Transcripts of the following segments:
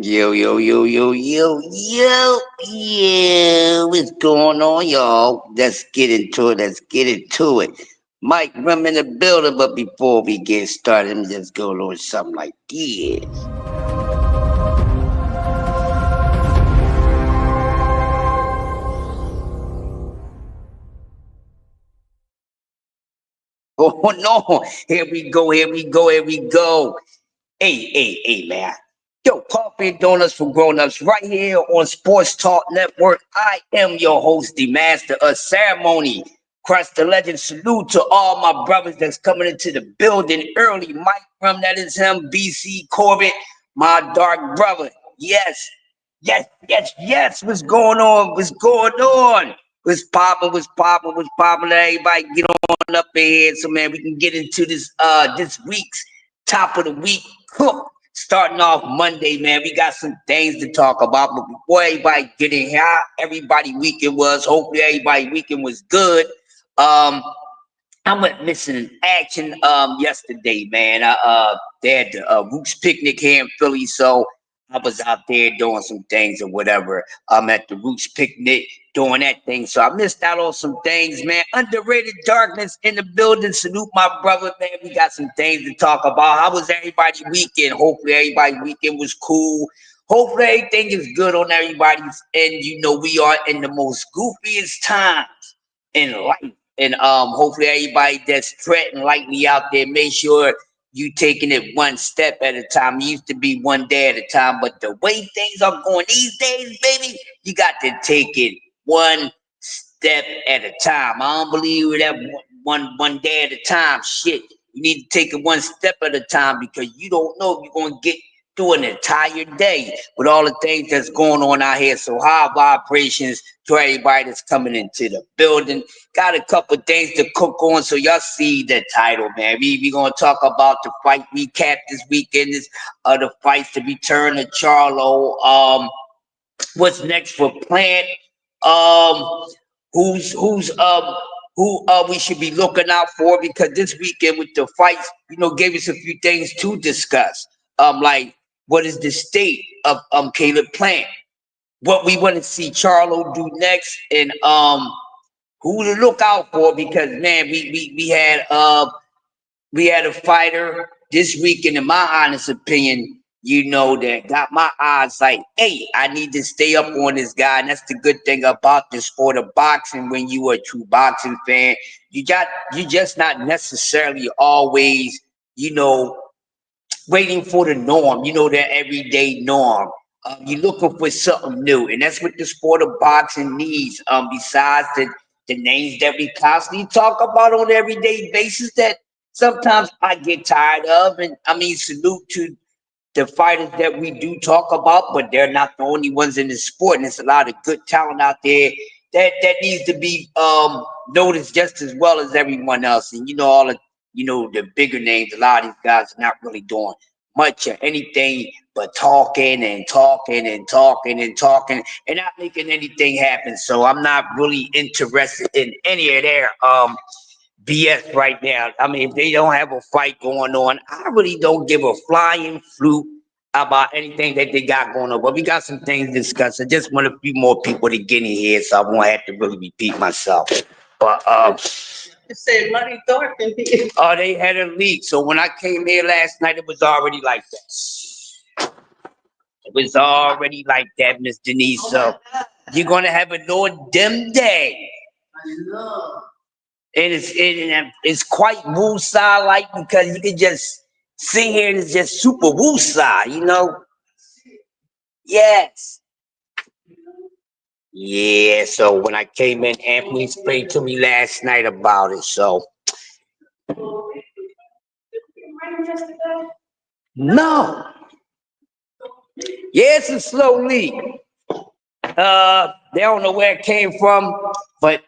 Yo, yo, yo, yo, yo, yo, yo, what's going on, y'all? Let's get into it. Let's get into it. Mike, I'm in the building, but before we get started, let me just go on something like this. Oh, no. Here we go, here we go, here we go. Hey, man. Yo, coffee and donuts for grown-ups right here on Sports Talk Network. I am your host, the master of ceremony. Crust the legend. Salute to all my brothers that's coming into the building early. Mike from that is him. BC Corbett, my dark brother. Yes. What's going on? What's going on? What's popping? Everybody get on up in here so man we can get into this week's top of the week cook. Starting off Monday, man, we got some things to talk about. But before everybody get in here, how everybody weekend was. Hopefully everybody weekend was good. I went missing in action yesterday, man. They had the Roots picnic here in Philly, so I was out there doing some things or whatever. I'm at the Roots picnic doing that thing, so I missed out on some things, man. Underrated darkness in the building. Salute my brother, man. We got some things to talk about. How was everybody weekend? Hopefully everybody weekend was cool. Hopefully everything is good on everybody's end. You know we are in the most goofiest times in life. And hopefully everybody that's treading lightly out there, make sure you taking it one step at a time. It used to be one day at a time, but the way things are going these days, baby, you got to take it one step at a time. I don't believe that one day at a time. Shit, you need to take it one step at a time because you don't know if you're gonna get through an entire day with all the things that's going on out here. So high vibrations to everybody that's coming into the building. Got a couple things to cook on, so y'all see the title, man. We gonna talk about the fight recap this weekend. Is the fights to return to Charlo. What's next for Plant? Um, who's who we should be looking out for because this weekend with the fights, gave us a few things to discuss. Like what is the state of Caleb Plant? What we want to see Charlo do next, and who to look out for because man, we had a fighter this weekend, in my honest opinion, that got my eyes like, hey, I need to stay up on this guy. And that's the good thing about the sport of boxing. When you are a true boxing fan, you just not necessarily always, waiting for the norm, the everyday norm. You're looking for something new, and that's what the sport of boxing needs. Besides the names that we constantly talk about on an everyday basis that sometimes I get tired of, and I mean, salute to the fighters that we do talk about, but they're not the only ones in the sport, and there's a lot of good talent out there that needs to be noticed just as well as everyone else. And all the the bigger names, a lot of these guys are not really doing much of anything but talking and talking and talking and talking and not making anything happen. So I'm not really interested in any of their BS right now. I mean, if they don't have a fight going on, I really don't give a flying flute about anything that they got going on. But we got some things to discuss. I just want a few more people to get in here, so I won't have to really repeat myself. But You said money dark in here. oh, they had a leak. So when I came here last night, it was already like that. It was already like that, Miss Denise. So you're gonna have a little dim day. I know. And it's quite woosah like because you can just sit here and it's just super woosah. Yes. Yeah, so when I came in, Anthony explained to me last night about it. So no. Yeah, it's a slow leak. They don't know where it came from, but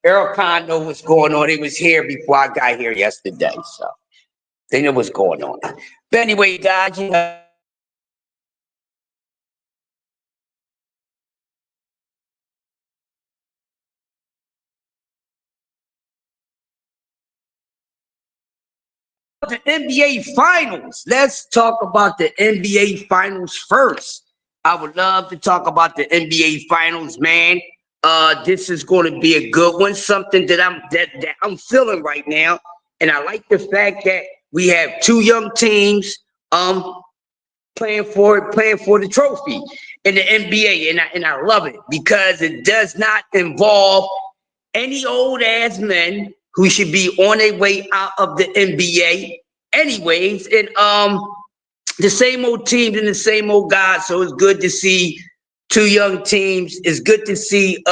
Earl Khan know what's going on. He was here before I got here yesterday, so they know what's going on. But anyway, guys, the NBA Finals. Let's talk about the NBA Finals first. I would love to talk about the NBA Finals, man. This is going to be a good one. Something that I'm feeling right now, and I like the fact that we have two young teams playing for the trophy in the NBA, and I love it because it does not involve any old ass men who should be on their way out of the NBA anyways, and the same old teams and the same old guys. So it's good to see two young teams. It's good to see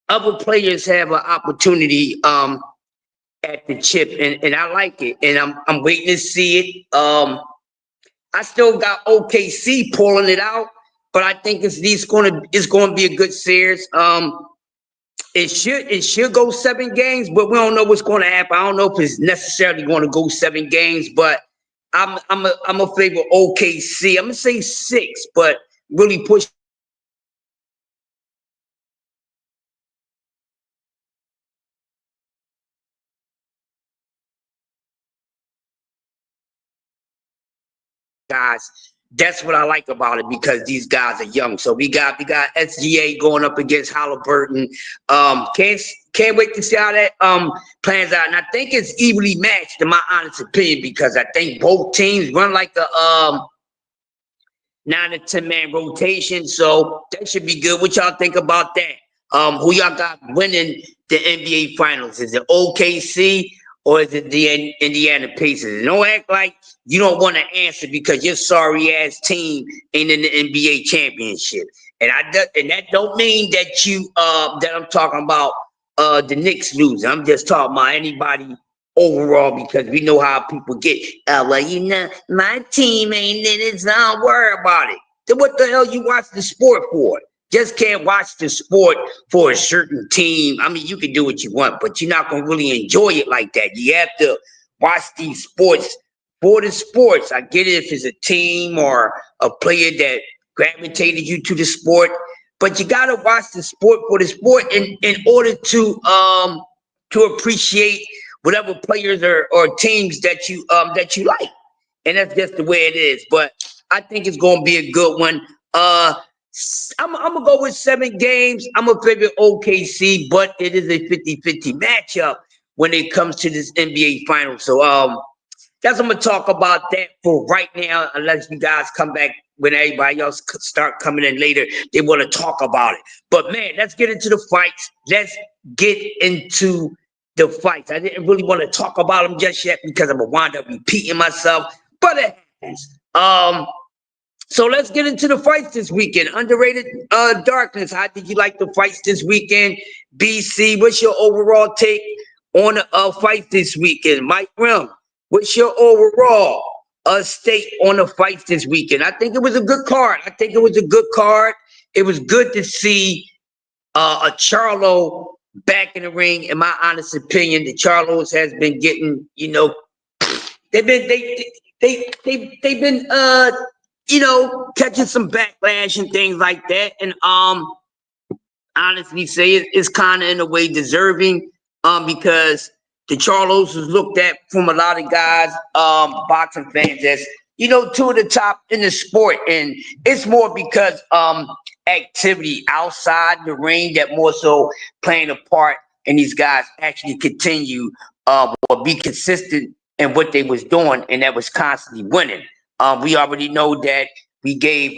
other players have an opportunity at the chip, and I like it, and I'm waiting to see it. I still got OKC pulling it out, but I think it's gonna be a good series. It should go 7 games, but we don't know what's going to happen. I don't know if it's necessarily going to go 7 games, but I'm a favor OKC. I'm gonna say 6, but really push guys. That's what I like about it because these guys are young. So we got SGA going up against Halliburton. Can't wait to see how that plans out. And I think it's evenly matched in my honest opinion because I think both teams run like the 9 to 10 man rotation. So that should be good. What y'all think about that? Who y'all got winning the NBA Finals? Is it OKC or is it the Indiana Pacers? Don't act like you don't want to answer because your sorry ass team ain't in the NBA championship. And that don't mean that that I'm talking about the Knicks losing. I'm just talking about anybody overall because we know how people get. Well, my team ain't in it, so don't worry about it. Then what the hell you watch the sport for? Just can't watch the sport for a certain team. I mean, you can do what you want, but you're not gonna really enjoy it like that. You have to watch these sports for the sports. I get it if it's a team or a player that gravitated you to the sport, but you gotta watch the sport for the sport in order to appreciate whatever players or teams that you like. And that's just the way it is. But I think it's gonna be a good one. I'm gonna go with 7 games. I'm a favorite OKC, but it is a 50-50 matchup when it comes to this NBA final. So that's I'm gonna talk about that for right now, unless you guys come back when everybody else start coming in later. They want to talk about it. But man, let's get into the fights. Let's get into the fights. I didn't really want to talk about them just yet because I'm gonna wind up repeating myself, but it happens. So let's get into the fights this weekend. Underrated darkness. How did you like the fights this weekend? BC, what's your overall take on the fights this weekend? Mike Rim, what's your overall state on the fights this weekend? I think it was a good card. It was good to see a Charlo back in the ring. In my honest opinion, the Charlos has been getting, they've been they've been catching some backlash and things like that. And honestly say it's kind of in a way deserving because the Charlos is looked at from a lot of guys, boxing fans as, two of the top in the sport. And it's more because activity outside the ring that more so playing a part in these guys actually continue or be consistent in what they was doing, and that was constantly winning. We already know that we gave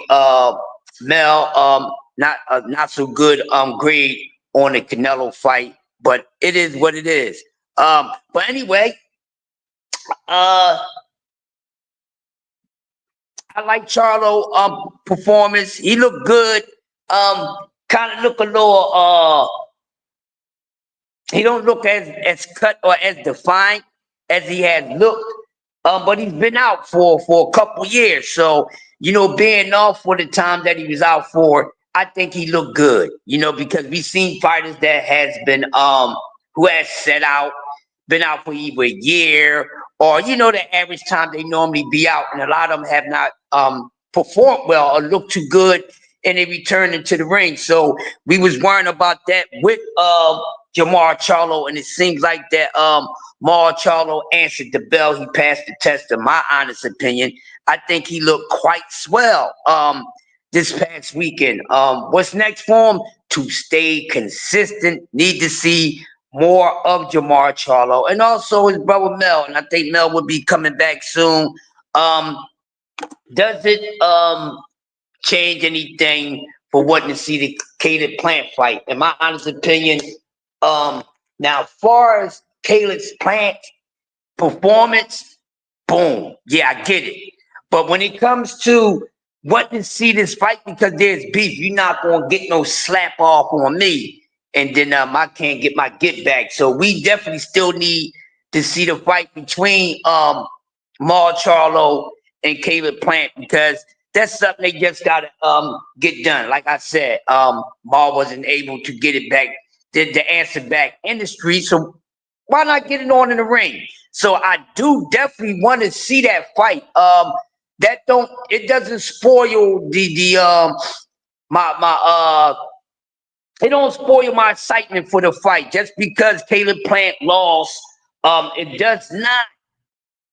Mel not so good grade on the Canelo fight, but it is what it is. But anyway, I like Charlo performance. He looked good. Kind of look a little he don't look as cut or as defined as he had looked. But he's been out for a couple years. So, being off for the time that he was out for, I think he looked good, because we've seen fighters that has been who has been out for either a year or the average time they normally be out, and a lot of them have not performed well or looked too good and they returned into the ring. So we was worrying about that with Jamar Charlo, and it seems like that Mar Charlo answered the bell. He passed the test, in my honest opinion. I think he looked quite swell this past weekend. What's next for him? To stay consistent. Need to see more of Jamar Charlo, and also his brother Mel. And I think Mel will be coming back soon. Does it change anything for wanting to see the Caleb Plant fight? In my honest opinion, now as far as Caleb's Plant performance, boom, yeah, I get it. But when it comes to wanting to see this fight because there's beef, you're not gonna get no slap off on me, and then I can't get my get back. So we definitely still need to see the fight between Mar Charlo and Caleb Plant, because that's something they just gotta get done. Like I said, Mar wasn't able to get it back, the answer back in the street. So why not get it on in the ring? So I do definitely want to see that fight. It doesn't spoil my it don't spoil my excitement for the fight just because Caleb Plant lost. It does not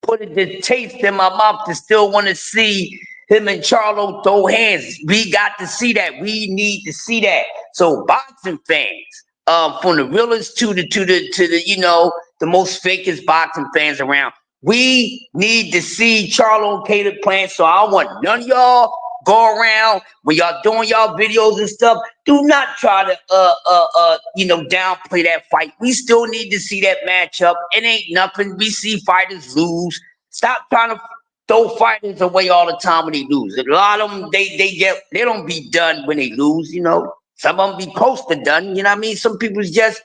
put the taste in my mouth to still want to see him and Charlo throw hands. We got to see that. We need to see that. So boxing fans, from the realest to the the most fakest boxing fans around, we need to see Charlo and Caleb Plant. So I don't want none of y'all go around when y'all doing y'all videos and stuff. Do not try to downplay that fight. We still need to see that matchup. It ain't nothing. We see fighters lose. Stop trying to throw fighters away all the time when they lose. A lot of them they don't be done when they lose. Some of them be close to done. You know what I mean? Some people just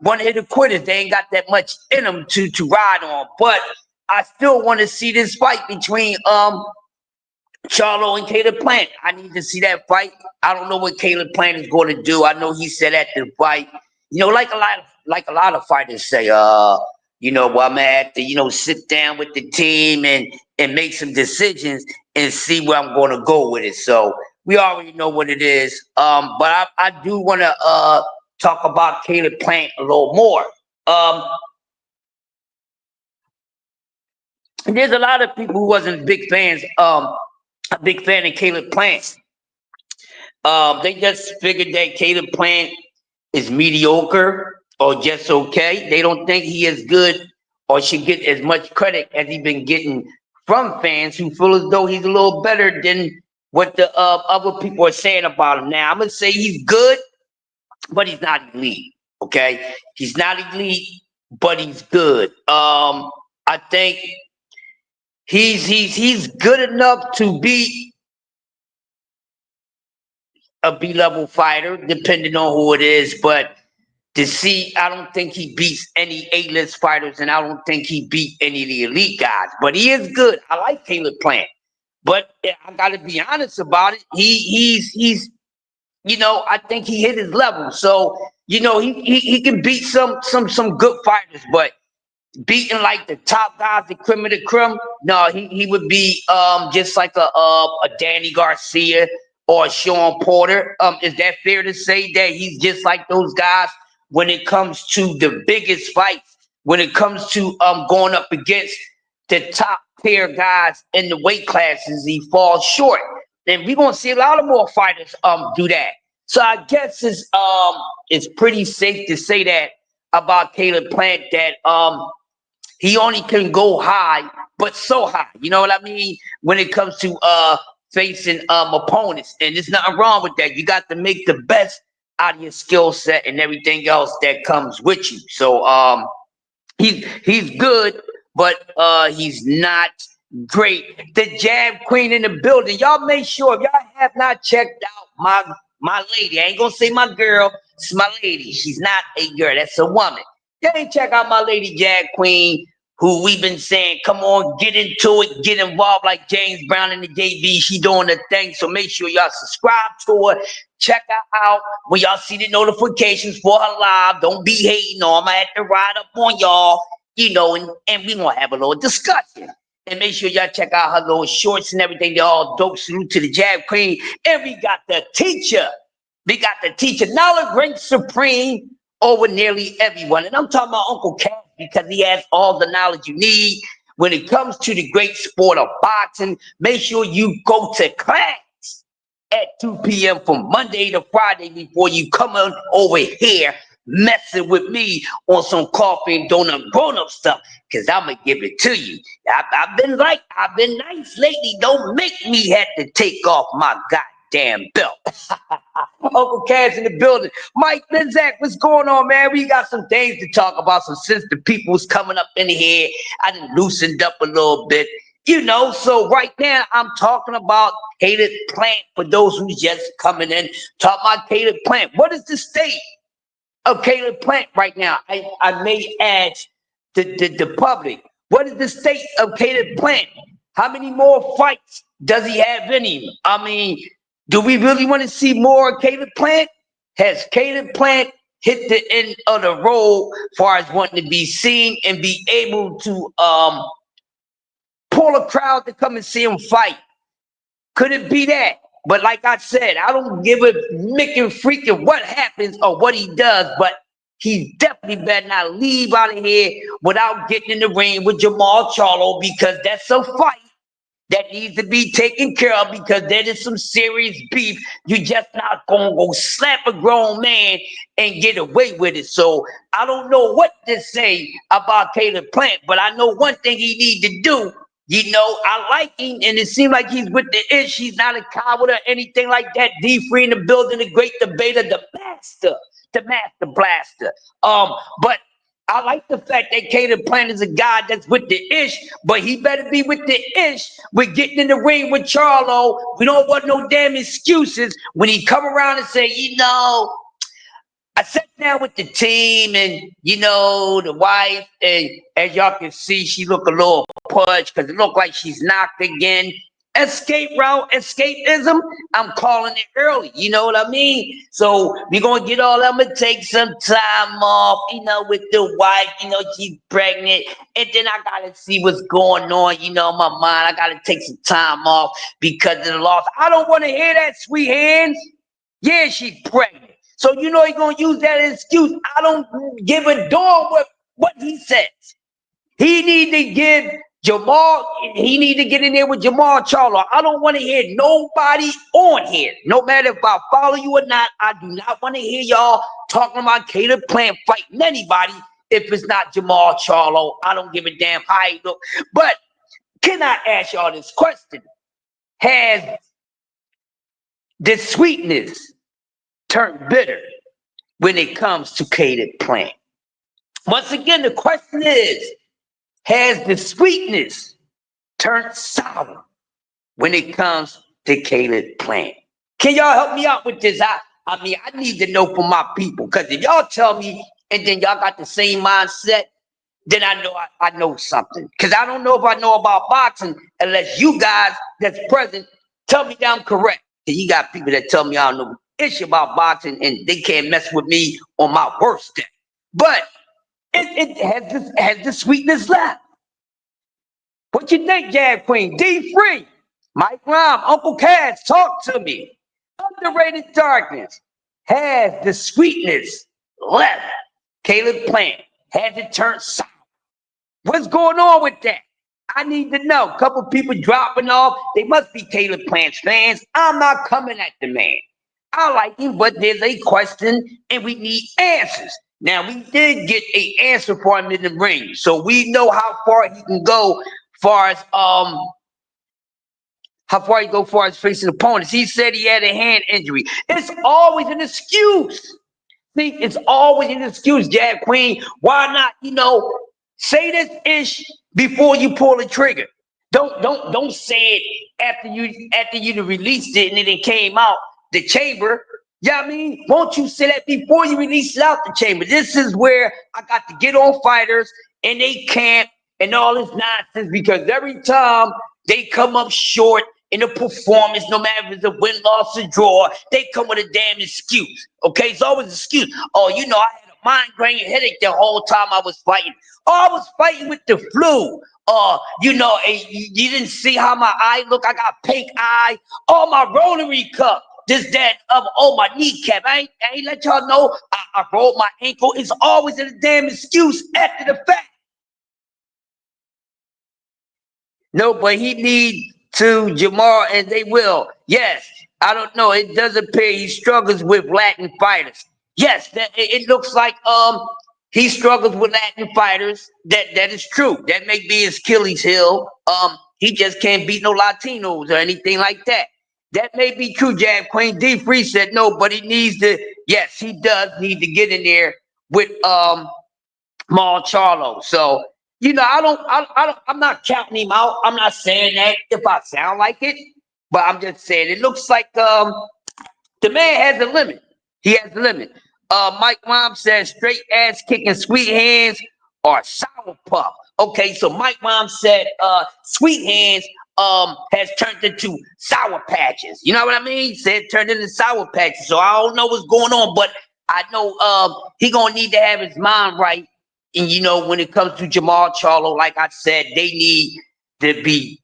want to hit the quitters. They ain't got that much in them to ride on. But I still want to see this fight between Charlo and Caleb Plant. I need to see that fight. I don't know what Caleb Plant is going to do. I know he said at the fight, like a lot of fighters say, well, I'm gonna have to, sit down with the team and make some decisions and see where I'm going to go with it. So we already know what it is. But I do want to talk about Caleb Plant a little more. And there's a lot of people who wasn't big fans. A big fan of Caleb Plant. They just figured that Caleb Plant is mediocre or just okay. They don't think he is good or should get as much credit as he's been getting from fans who feel as though he's a little better than what the other people are saying about him. Now, I'm going to say he's good, but he's not elite, okay? He's not elite, but he's good. I think he's good enough to be a B-level fighter, depending on who it is. But I don't think he beats any A-list fighters, and I don't think he beat any of the elite guys. But he is good. I like Caleb Plant. But I got to be honest about it. He's I think he hit his level. So he can beat some good fighters, but beating like the top guys, the creme of the creme, no, he would be just like a Danny Garcia or Sean Porter. Is that fair to say that he's just like those guys when it comes to the biggest fights, when it comes to going up against the top tier guys in the weight classes, he falls short. And we're gonna see a lot of more fighters do that. So I guess it's pretty safe to say that about Caleb Plant, that he only can go high, but so high. You know what I mean? When it comes to facing opponents. And there's nothing wrong with that. You got to make the best out of your skill set and everything else that comes with you. So he's good, but he's not great. The Jab Queen in the building. Y'all make sure if y'all have not checked out my lady. I ain't gonna say my girl, it's my lady. She's not a girl, that's a woman. Y'all ain't check out my lady Jab Queen, who we've been saying, come on, get into it, get involved like James Brown and the JB. She doing the thing. So make sure y'all subscribe to her. Check her out when y'all see the notifications for her live. Don't be hating on. I'm gonna have to ride up on y'all, and we gonna have a little discussion. And make sure y'all check out her little shorts and everything. They're all dope. Salute to the Jab Queen. And we got the teacher. We got the teacher. Knowledge ranks supreme over nearly everyone. And I'm talking about Uncle Cass because he has all the knowledge you need when it comes to the great sport of boxing. Make sure you go to class at 2 p.m. from Monday to Friday before you come on over here messing with me on some coffee and donut grown-up stuff, because I'm going to give it to you. I've been nice lately. Don't make me have to take off my goddamn belt. Uncle Cass in the building. Mike Linzak, what's going on, man? We got some things to talk about. So since the people's coming up in here, I done loosened up a little bit. You know, so right now I'm talking about Caleb Plant. For those who's just coming in, talk about Caleb Plant. What is the state of Caleb Plant right now? I may ask the public. What is the state of Caleb Plant? How many more fights does he have in him? I mean, do we really want to see more Caleb Plant? Has Caleb Plant hit the end of the road as far as wanting to be seen and be able to pull a crowd to come and see him fight? Could it be that? But like I said, I don't give a mick and freak of what happens or what he does, but he definitely better not leave out of here without getting in the ring with Jamal Charlo, because that's a fight that needs to be taken care of, because there is some serious beef. You just not gonna go slap a grown man and get away with it. So I don't know what to say about Caleb Plant, but I know one thing he need to do. You know, I like him, and it seems like he's with the ish. He's not a coward or anything like that. D3 in the building, the great debater, the master blaster. But I like the fact that Caleb Plant is a guy that's with the ish, but he better be with the ish with getting in the ring with Charlo. We don't want no damn excuses when he come around and say, you know, I sat down with the team, and you know, the wife, and as y'all can see, she look a little pudged because it looked like she's knocked again. Escape route, escapism, I'm calling it early. You know what I mean? So we're gonna get all I'm gonna take some time off, you know, with the wife, you know, she's pregnant, and then I gotta see what's going on, you know, in my mind. I gotta take some time off because of the loss. I don't want to hear that, sweet hands. Yeah, she's pregnant. So you know he's gonna use that as excuse. I don't give a darn what he says. He need to give Jamal, he need to get in there with Jamal Charlo. I don't want to hear nobody on here. No matter if I follow you or not, I do not want to hear y'all talking about Caleb Plant fighting anybody if it's not Jamal Charlo. I don't give a damn how he look. But can I ask y'all this question? Has the sweetness turned bitter when it comes to Caleb Plant? Once again, the question is, has the sweetness turned sour when it comes to Caleb Plant? Can y'all help me out with this? I mean, I need to know from my people, because if y'all tell me and then y'all got the same mindset, then I know I know something. Because I don't know if I know about boxing unless you guys that's present tell me that I'm correct. Because you got people that tell me I don't know issue about boxing and they can't mess with me on my worst day. But it has the sweetness left. What you think, Jab Queen? D3, Mike Rom, Uncle Cass, talk to me. Underrated darkness has the sweetness left. Caleb Plant has it turned sour. What's going on with that? I need to know. A couple people dropping off. They must be Caleb Plant's fans. I'm not coming at the man. I like him, but there's a question and we need answers. Now, we did get an answer for him in the ring, so we know how far he can go far as facing opponents. He said he had a hand injury. It's always an excuse. See, it's always an excuse, Jab Queen. Why not, you know, say this ish before you pull the trigger. Don't say it after you released it and then it came out the chamber. You know what I mean? Won't you say that before you release it out the chamber? This is where I got to get on fighters and they camp and all this nonsense, because every time they come up short in a performance, no matter if it's a win, loss, or draw, they come with a damn excuse. Okay, it's always an excuse. Oh, you know, I had a migraine headache the whole time I was fighting. Oh, I was fighting with the flu. You know, you didn't see how my eye look. I got pink eye. Oh, my rotary cup. this, that, other. Oh, my kneecap. I ain't let y'all know I rolled my ankle. It's always a damn excuse after the fact. No, but he need to Jamal, and they will. Yes, I don't know. It does appear he struggles with Latin fighters. Yes, it looks like he struggles with Latin fighters. That is true. That may be his Achilles heel. He just can't beat no Latinos or anything like that. That may be true, Jab Queen. D Free said no, but he needs to. Yes, he does need to get in there with Maul Charlo. So I'm not counting him out. I'm not saying that if I sound like it, but I'm just saying it looks like the man has a limit. He has a limit. Mike Mom says straight ass kicking, sweet hands, or sour puff. Okay, so Mike Mom said sweet hands has turned into sour patches. You know what I mean? He said turned into sour patches. So I don't know what's going on, but I know he gonna need to have his mind right. And when it comes to Jamal Charlo, like I said, they need to be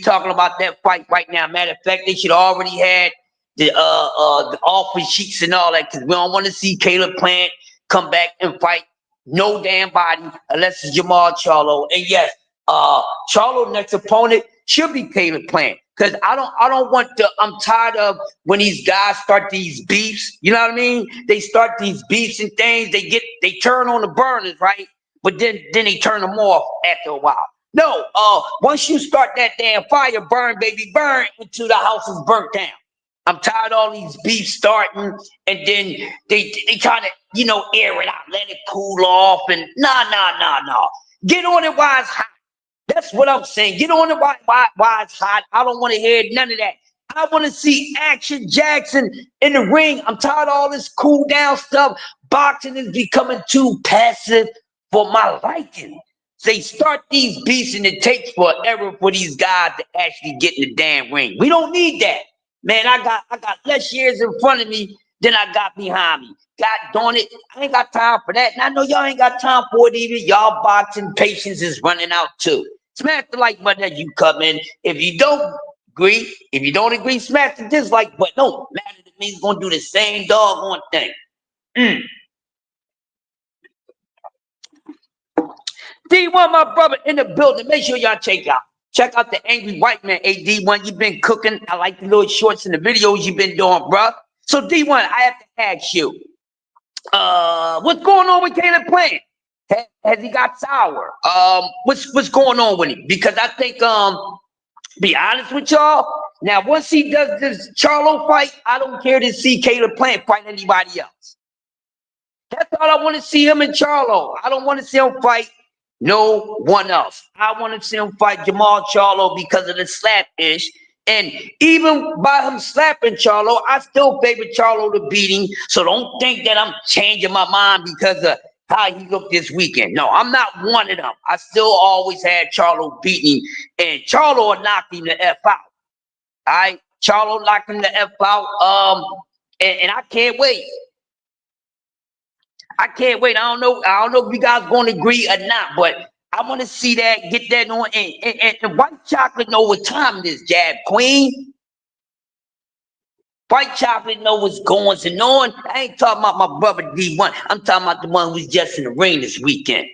talking about that fight right now. Matter of fact, they should already had the offer sheets and all that, because we don't want to see Caleb Plant come back and fight no damn body unless it's Jamal Charlo. And yes, Charlo next opponent should be Caleb Plant. Cause I don't want I'm tired of when these guys start these beefs, you know what I mean? They start these beefs and things, they turn on the burners, right? But then they turn them off after a while. No, once you start that damn fire, burn, baby, burn until the house is burnt down. I'm tired of all these beefs starting, and then they try to, air it out, let it cool off, and nah. Get on it while it's hot. That's what I'm saying. Get on it while it's hot. I don't want to hear none of that. I want to see Action Jackson in the ring. I'm tired of all this cool down stuff. Boxing is becoming too passive for my liking. They start these beefs and it takes forever for these guys to actually get in the damn ring. We don't need that. Man, I got less years in front of me than I got behind me. God darn it, I ain't got time for that. And I know y'all ain't got time for it either. Y'all boxing patience is running out too. Smash the like button as you come in. If you don't agree, smash the dislike button. Don't matter to me. It's gonna do the same doggone thing. D1, my brother in the building. Make sure y'all check out the Angry White Man. Hey, D1, you've been cooking. I like the little shorts and the videos you've been doing, bro. So D1, I have to ask you, what's going on with Caleb Plant? Has he got sour? What's going on with him? Because I think, be honest with y'all, now once he does this Charlo fight, I don't care to see Caleb Plant fight anybody else. That's all I want to see him in Charlo. I don't want to see him fight no one else. I want to see him fight Jamal Charlo because of the slap ish. And even by him slapping Charlo, I still favor Charlo to beat him. So don't think that I'm changing my mind because of how he looked this weekend. No, I'm not one of them. I still always had Charlo beating, and Charlo knocked him the F out. All right, Charlo knocked him the F out. And I can't wait. I can't wait. I don't know if you guys going to agree or not, but I want to see that, get that on. And White Chocolate know what time it is, Jab Queen. White Chocolate know what's going on. I ain't talking about my brother D1. I'm talking about the one who's just in the ring this weekend.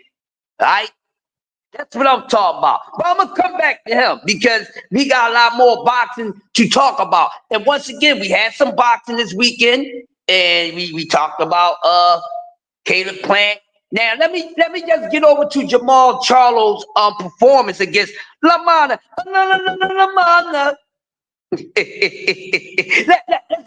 All right? That's what I'm talking about. But I'm going to come back to him because we got a lot more boxing to talk about. And once again, we had some boxing this weekend, and we talked about Caleb Plant. Now let me just get over to Jamal Charlo's performance against Lamana. Let's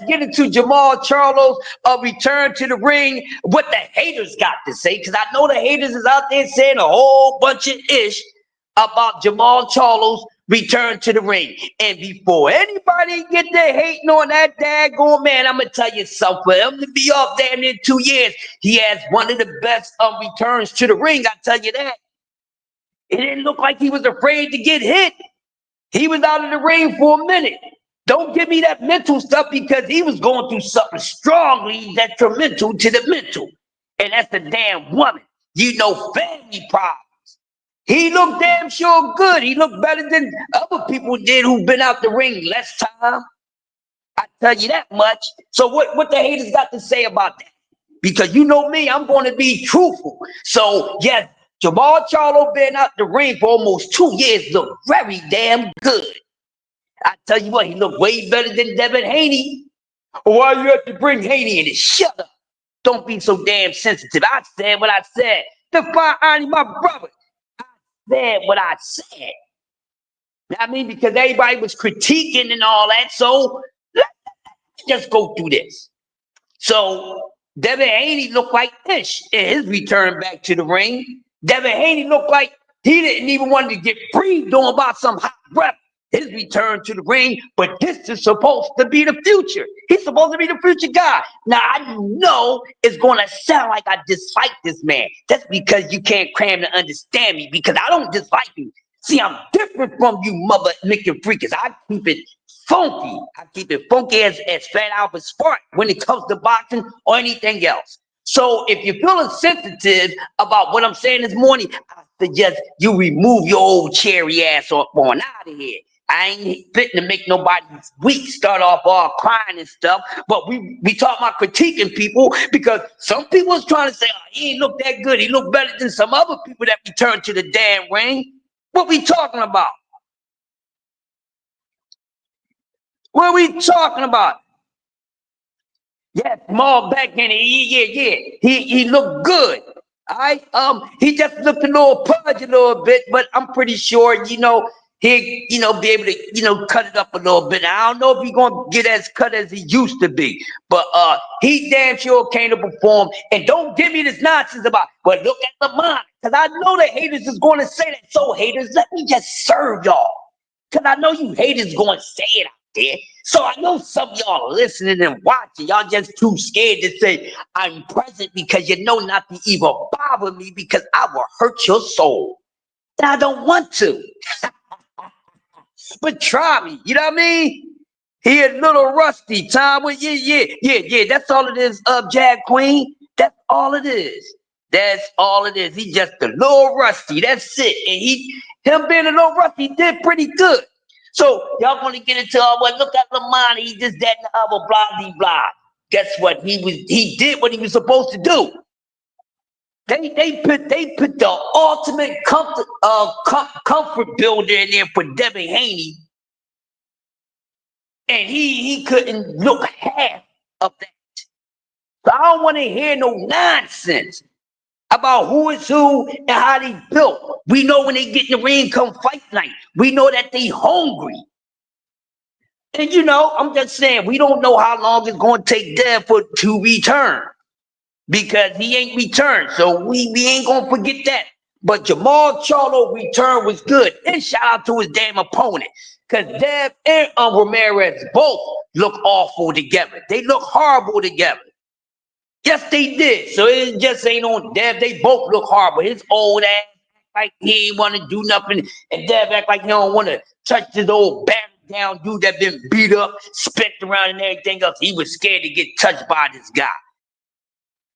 get into Jamal Charlo's return to the ring. What the haters got to say, because I know the haters is out there saying a whole bunch of ish about Jamal Charlo's return to the ring. And before anybody get there hating on that daggone man, I'm gonna tell you something. For him to be off damn near 2 years, he has one of the best returns to the ring. I tell you that. It didn't look like he was afraid to get hit. He was out of the ring for a minute. Don't give me that mental stuff, because he was going through something strongly detrimental to the mental. And that's the damn woman. Family problems. He looked damn sure good. He looked better than other people did who've been out the ring less time. I tell you that much. So what the haters got to say about that? Because you know me, I'm going to be truthful. So yes, Jamal Charlo been out the ring for almost 2 years, look very damn good. I tell you what, he looked way better than Devin Haney. Why you have to bring Haney in it? Shut up. Don't be so damn sensitive. I said what I said. Define Ani, my brother. I said what I said. I mean, because everybody was critiquing and all that. So let's just go through this. So Devin Haney looked like Ish in his return back to the ring. Devin Haney looked like he didn't even want to get breathed on about some hot breath. His return to the ring, but this is supposed to be the future. He's supposed to be the future guy. Now, I know it's going to sound like I dislike this man. That's because you can't cram to understand me, because I don't dislike him. See, I'm different from you mother nicking freakers. I keep it funky. I keep it funky as Fat Albert Spark when it comes to boxing or anything else. So if you're feeling sensitive about what I'm saying this morning, I suggest you remove your old cherry ass on out of here. I ain't fitting to make nobody's week start off all crying and stuff, but we talk about critiquing people because some people is trying to say, oh, he ain't look that good. He looked better than some other people that returned to the damn ring. What we talking about? What are we talking about? Yeah, small back in it. Yeah. He looked good. All right. He just looked a little pudge a little bit, but I'm pretty sure, he, be able to, cut it up a little bit. I don't know if he's gonna get as cut as he used to be, but he damn sure came to perform. And don't give me this nonsense about, but look at Lamont, because I know the haters is going to say that. So haters, let me just serve y'all, because I know you haters going to say it out there. So I know some of y'all are listening and watching. Y'all just too scared to say I'm present because you know not to even bother me because I will hurt your soul. And I don't want to. But try me. You know what I mean? He a little rusty, Tom. Well, yeah. That's all it is, Jag Queen. That's all it is. That's all it is. He just a little rusty. That's it. And him being a little rusty, did pretty good. So y'all want to get into well, look at Lamont, he just that and the other, blah, blah. Guess what? He did what he was supposed to do. They put the ultimate comfort builder in there for Devin Haney, and he couldn't look half of that. So I don't want to hear no nonsense about who is who and how they built. We know when they get in the ring come fight night. We know that they hungry. And I'm just saying, we don't know how long it's going to take Dev to return, because he ain't returned. So we ain't going to forget that. But Jamal Charlo return was good. And shout out to his damn opponent, because Dev and Ramirez both look awful together. They look horrible together. Yes, they did. So it just ain't on Dev. They both look horrible. His old ass like he ain't want to do nothing, and Dev act like he don't want to touch this old battered down dude that been beat up, spent around and everything else. He was scared to get touched by this guy.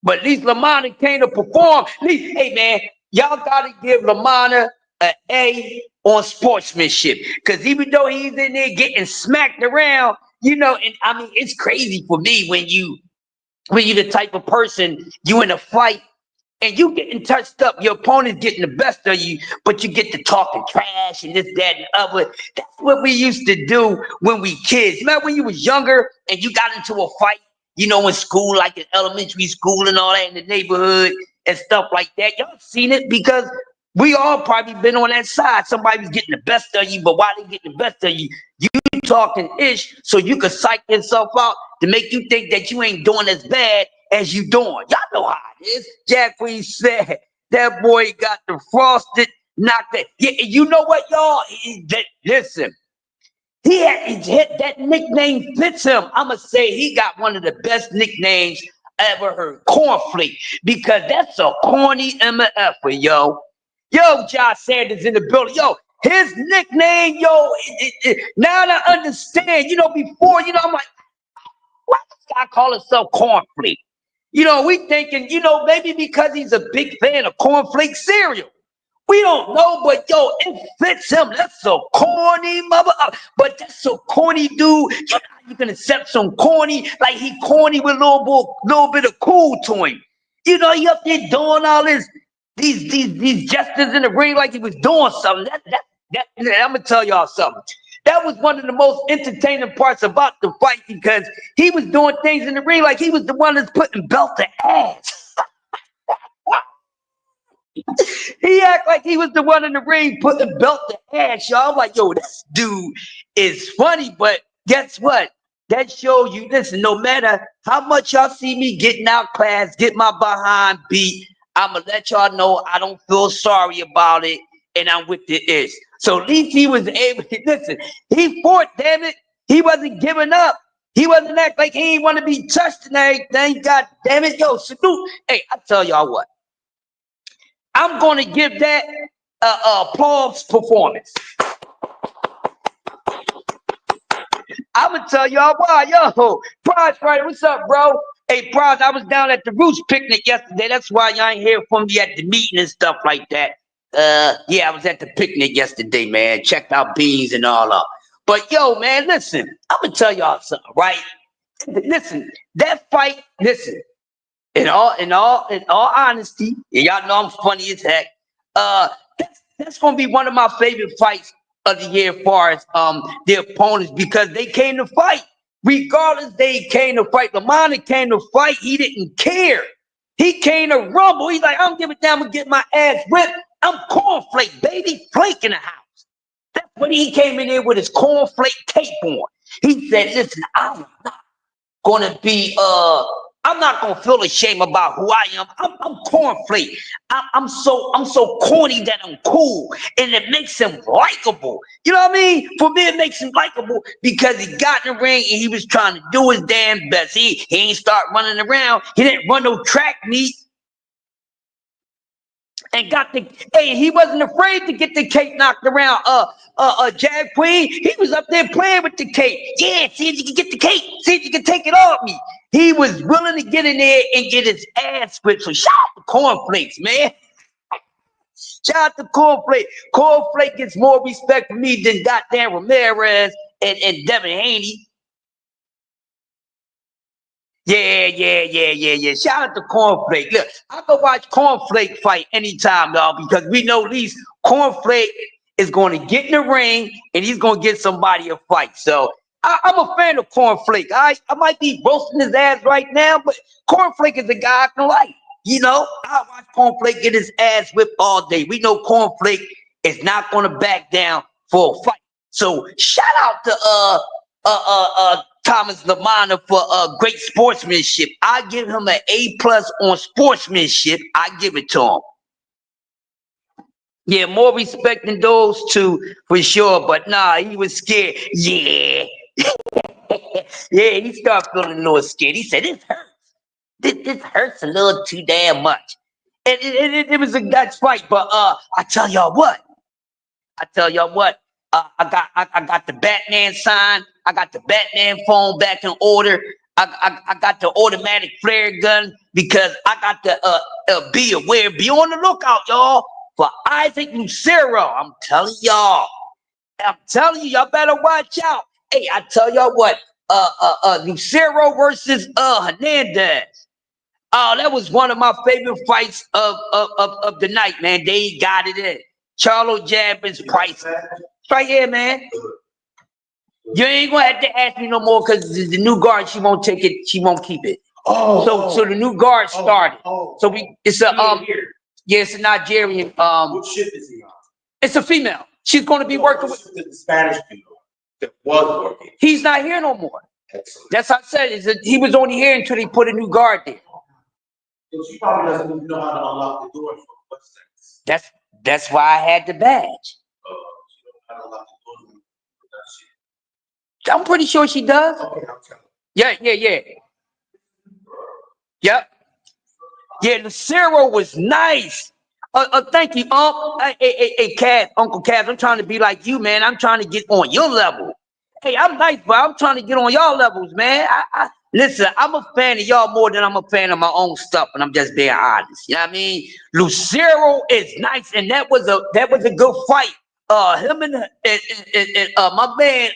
But at least Lamont came to perform. Hey man, y'all gotta give Lamont an A on sportsmanship, because even though he's in there getting smacked around, and I mean it's crazy for me when you're the type of person, you in a fight and you getting touched up, your opponent's getting the best of you, but you get to talking trash and this, that, and other. That's what we used to do when we kids. Remember when you was younger and you got into a fight, in school, like in elementary school and all that, in the neighborhood and stuff like that. Y'all seen it, because we all probably been on that side. Somebody was getting the best of you, but while they getting the best of you, you talking ish so you could psych yourself out to make you think that you ain't doing as bad as you doing. Y'all know how it is. Jack Queen said that boy got the frosted knocked that. Yeah, you know what, y'all? Listen, he hit that nickname fits him. I'ma say he got one of the best nicknames I ever heard. Cornflake, because that's a corny MF, yo. Yo, Josh Sanders in the building. Yo, his nickname, now I understand. Before, I'm like, why does this guy call himself Cornflake? We thinking, maybe because he's a big fan of cornflake cereal. We don't know, but yo, it fits him. That's so corny, mother. But that's so corny, dude. You know how you can accept some corny, like he corny with a little bit of cool to him. You know, he up there doing all this, these gestures in the ring like he was doing something. I'm gonna tell y'all something. That was one of the most entertaining parts about the fight because he was doing things in the ring like he was the one that's putting belt to ass. He act like he was the one in the ring putting belt to ass, y'all. I'm like, yo, this dude is funny, but guess what? That shows you, listen, no matter how much y'all see me getting outclassed, get my behind beat, I'ma let y'all know I don't feel sorry about it, and I'm with the ish. So at least he was able to, listen, he fought, damn it. He wasn't giving up. He wasn't act like he ain't want to be touched and everything. God damn it. Yo, salute. Hey, I tell y'all what. I'm going to give that applause performance. I'm going to tell y'all why. Yo, Prize, right? What's up, bro? Hey, Prize, I was down at the Roots picnic yesterday. That's why y'all ain't hear from me at the meeting and stuff like that. Yeah, I was at the picnic yesterday, man. Checked out beans and all up. But yo, man, listen. I'm going to tell y'all something, right? Listen, that fight, listen. In all honesty, and y'all know I'm funny as heck. That's gonna be one of my favorite fights of the year, as far as the opponents, because they came to fight. Regardless, they came to fight. Lamont came to fight. He didn't care. He came to rumble. He's like, I don't give a damn. I'm gonna get my ass whipped. I'm cornflake, baby, flake in the house. That's when he came in there with his cornflake tape on. He said, listen, I'm not gonna be I'm not gonna feel ashamed about who I am. I'm cornflake. I'm so corny that I'm cool, and it makes him likable. You know what I mean? For me, it makes him likable because he got in the ring and he was trying to do his damn best. He ain't start running around. He didn't run no track meet. And he wasn't afraid to get the cake knocked around. Jag Queen, he was up there playing with the cake. Yeah, see if you can get the cake. See if you can take it off me. He was willing to get in there and get his ass whipped. So shout out to Cornflakes, man. Shout out to Cornflake. Cornflake gets more respect from me than goddamn Ramirez and Devin Haney. Yeah. Shout out to Cornflake. Look, I go watch Cornflake fight anytime, y'all, because we know at least Cornflake is going to get in the ring and he's going to get somebody a fight. So I'm a fan of Cornflake. I might be roasting his ass right now, but Cornflake is a guy I can like. You know, I watch Cornflake get his ass whipped all day. We know Cornflake is not going to back down for a fight. So shout out to Thomas Lamana for great sportsmanship. I give him an A+ on sportsmanship. I give it to him. Yeah, more respect than those two for sure. But nah, he was scared. Yeah. Yeah, he started feeling a little scared. He said, this hurts. This hurts a little too damn much. It was a Dutch fight, but I tell y'all what. I got the Batman sign. I got the Batman phone back in order. I got the automatic flare gun because I got to be aware, be on the lookout, y'all, for Isaac Lucero. I'm telling y'all, y'all better watch out. Hey, I tell y'all what, Lucero versus Hernandez. Oh, that was one of my favorite fights of the night, man. They got it in. Charlo Jabbins Price. Right here, man. You ain't gonna have to ask me no more because the new guard, she won't take it, she won't keep it. So the new guard started. So it's a yeah, it's a Nigerian. What ship is he on? It's a female. She's gonna be working with the Spanish people that was working. He's not here no more. Excellent. That's what I said. Is that he was only here until they put a new guard there. So she probably doesn't even know how to unlock the door for what sense. That's why I had the badge. She don't know how to unlock the door for that shit. I'm pretty sure she does. Okay, I'll tell her. Yeah. Yep. Yeah, Lucero was nice. Thank you, Hey, Cass, Uncle Cass. I'm trying to be like you, man. I'm trying to get on your level. Hey, I'm nice, but I'm trying to get on y'all levels, man. Listen, I'm a fan of y'all more than I'm a fan of my own stuff, and I'm just being honest. You know what I mean? Lucero is nice, and that was a good fight. Him and my man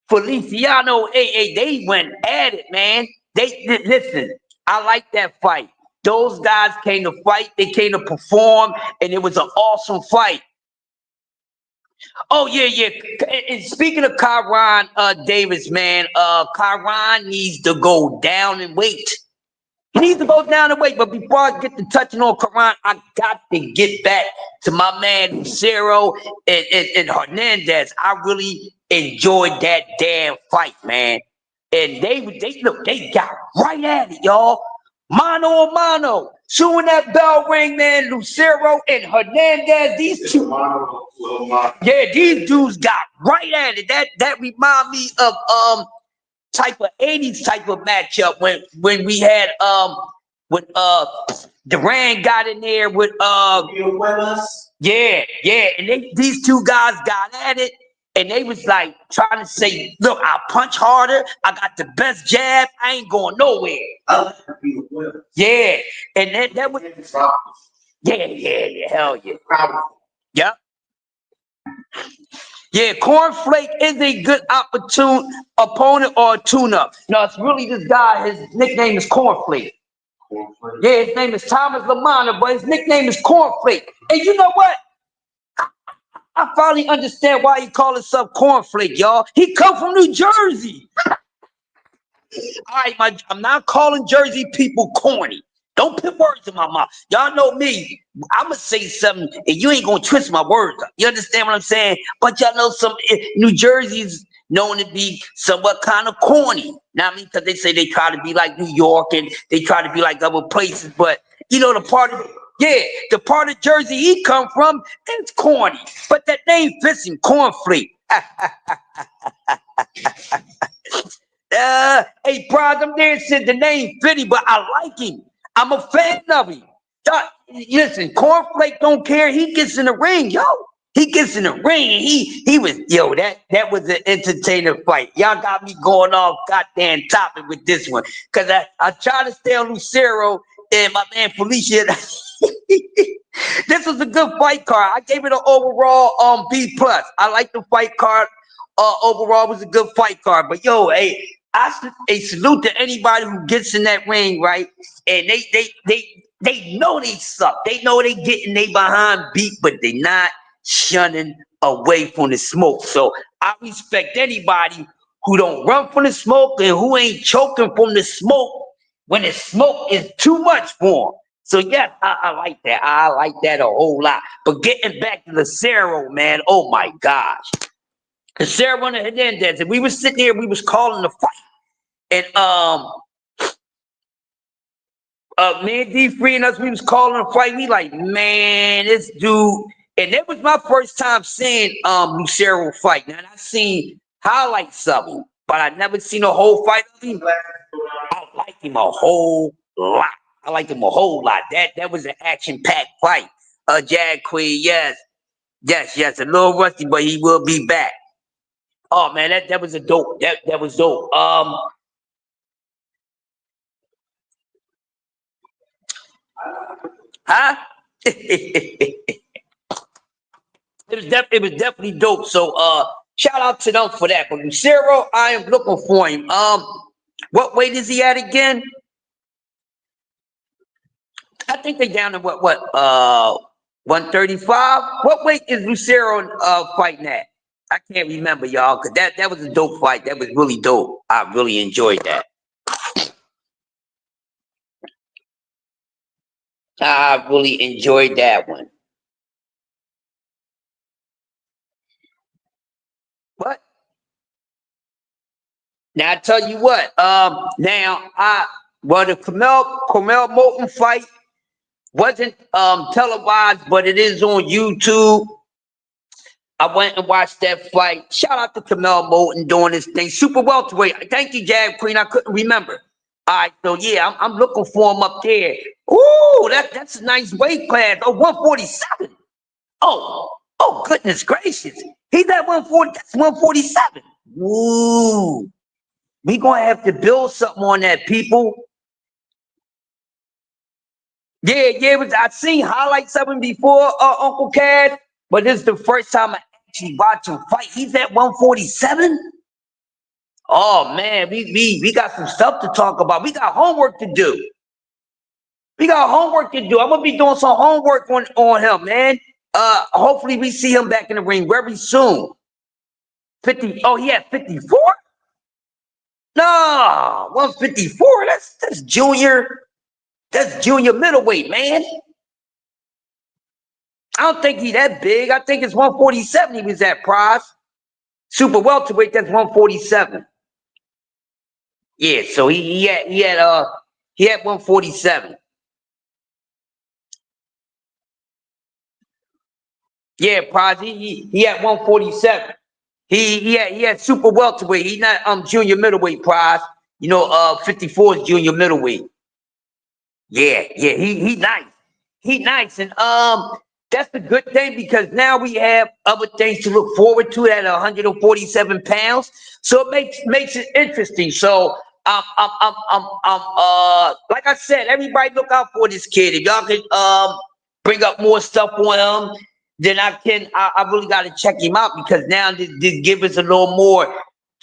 Feliciano AA, they went at it, man. Listen. I like that fight. Those guys came to fight. They came to perform, and it was an awesome fight. Oh yeah. And speaking of Kyron Davis, man, Kyron needs to go down in weight. He needs to go down in weight. But before I get to touching on Kyron, I got to get back to my man Lucero and Hernandez. I really enjoyed that damn fight, man. And they got right at it, y'all. Mano a mano. Soon that bell ring, man, Lucero and Hernandez, these two. Yeah, these dudes got right at it. That remind me of type of 80s type of matchup when we had when Duran got in there with yeah, and these two guys got at it. And they was like trying to say, look, I punch harder. I got the best jab. I ain't going nowhere. Yeah. And that was yeah, hell yeah. Yep. Yeah, Cornflake is a good opponent or a tune-up. No, it's really this guy, his nickname is Cornflake. Yeah, his name is Thomas Lamana, but his nickname is Cornflake. And you know what? I finally understand why he called himself Cornflake, y'all. He come from New Jersey. All right, I'm not calling Jersey people corny. Don't put words in my mouth. Y'all know me. I'ma say something, and you ain't gonna twist my words up. You understand what I'm saying? But y'all know New Jersey's known to be somewhat kind of corny. Now I mean, because they say they try to be like New York and they try to be like other places, but you know the part of Jersey he come from, it's corny. But that name fits him, Cornflake. Hey, Prod, I'm there said the name Fitty, but I like him. I'm a fan of him. Listen, Cornflake don't care. He gets in the ring, yo. He gets in the ring, and he was, yo, that was an entertaining fight. Y'all got me going off goddamn topic with this one. Because I try to stay on Lucero and my man Felicia. This was a good fight card. I gave it an overall B+. I like the fight card. Overall, it was a good fight card. But yo, hey, I salute to anybody who gets in that ring, right? And they know they suck. They know they getting they behind beat, but they not shunning away from the smoke. So I respect anybody who don't run from the smoke and who ain't choking from the smoke when the smoke is too much for them. So yes, I like that. I like that a whole lot. But getting back to Lucero, man, oh my gosh. Lucero and Hernandez, and we was sitting here, we was calling the fight. And me and D3 and us, we was calling the fight. We like, man, this dude. And that was my first time seeing Lucero fight. Now I seen highlights of him, but I never seen a whole fight of him. I like him a whole lot. I like him a whole lot. That was an action-packed fight. Jag Queen, yes, a little rusty, but he will be back. Oh man, that was a dope. That was dope. Huh? It was definitely dope. So shout out to them for that. But Lucero, I am looking for him. What weight is he at again? I think they down to what 135. What weight is Lucero fighting at? I can't remember, y'all, because that was a dope fight. That was really dope. I really enjoyed that. I really enjoyed that one. What? Now I tell you what. The Camel Moulton fight wasn't televised, but it is on YouTube. I went and watched that fight. Shout out to Camel Moulton doing this thing. Super welterweight. Thank you, Jag Queen. I couldn't remember. All right, so yeah, I'm looking for him up there. Ooh, that's a nice weight class. Oh, 147. Oh, goodness gracious. He's at 140. That's 147. Ooh. We gonna have to build something on that, people. Yeah, I seen highlights of him before, Uncle Cad, but this is the first time I actually watch him fight. He's at 147. Oh man, we got some stuff to talk about. We got homework to do. We got homework to do. I'm gonna be doing some homework on him, man. Hopefully we see him back in the ring very soon. 50. Oh, he had 54? No, 154. That's junior. That's junior middleweight, man. I don't think he's that big. I think it's 147 he was at, Prize. Super welterweight, that's 147. Yeah, so he had 147. Yeah, Prize, he had 147. He had super welterweight. He's not junior middleweight, Prize. 54 is junior middleweight. Yeah, he nice. He nice. And that's the good thing because now we have other things to look forward to at 147 pounds. So it makes it interesting. So like I said, everybody look out for this kid. If y'all can bring up more stuff on him, then I really gotta check him out because now this give us a little more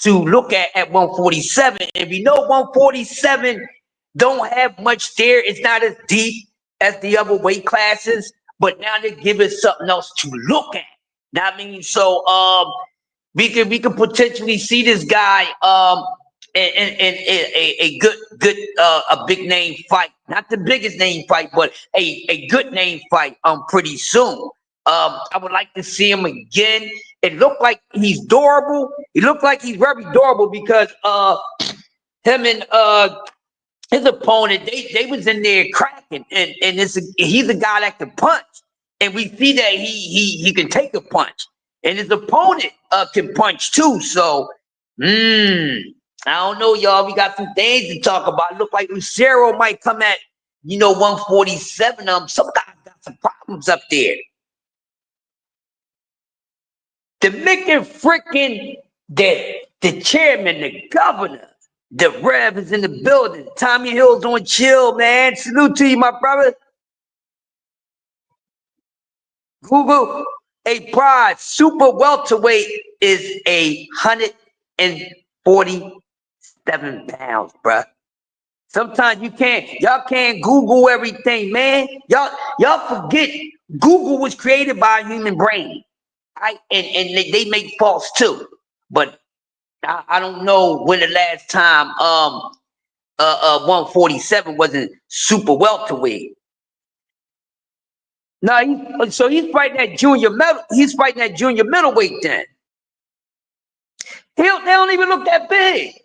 to look at 147. And we know 147 don't have much there. It's not as deep as the other weight classes, but now they give us something else to look at. Now, I mean, so we can potentially see this guy in a good a big name fight, not the biggest name fight, but a good name fight pretty soon. I would like to see him again. It looked like he's durable. He looked like he's very durable because him and his opponent, they was in there cracking, and he's a guy that can punch, and we see that he can take a punch, and his opponent can punch too. So, I don't know, y'all. We got some things to talk about. It look like Lucero might come at 147. Some guys got some problems up there. The making freaking the chairman, the governor. The Rev is in the building. Tommy Hill's on chill, man. Salute to you, my brother. Google a prize. Super welterweight is 147 pounds, bruh. Sometimes y'all can't Google everything, man. Y'all forget Google was created by a human brain. Right? And they make faults too. But I don't know when the last time 147 wasn't super welterweight. No, he's fighting that junior metal. He's fighting that junior middleweight then. They don't even look that big.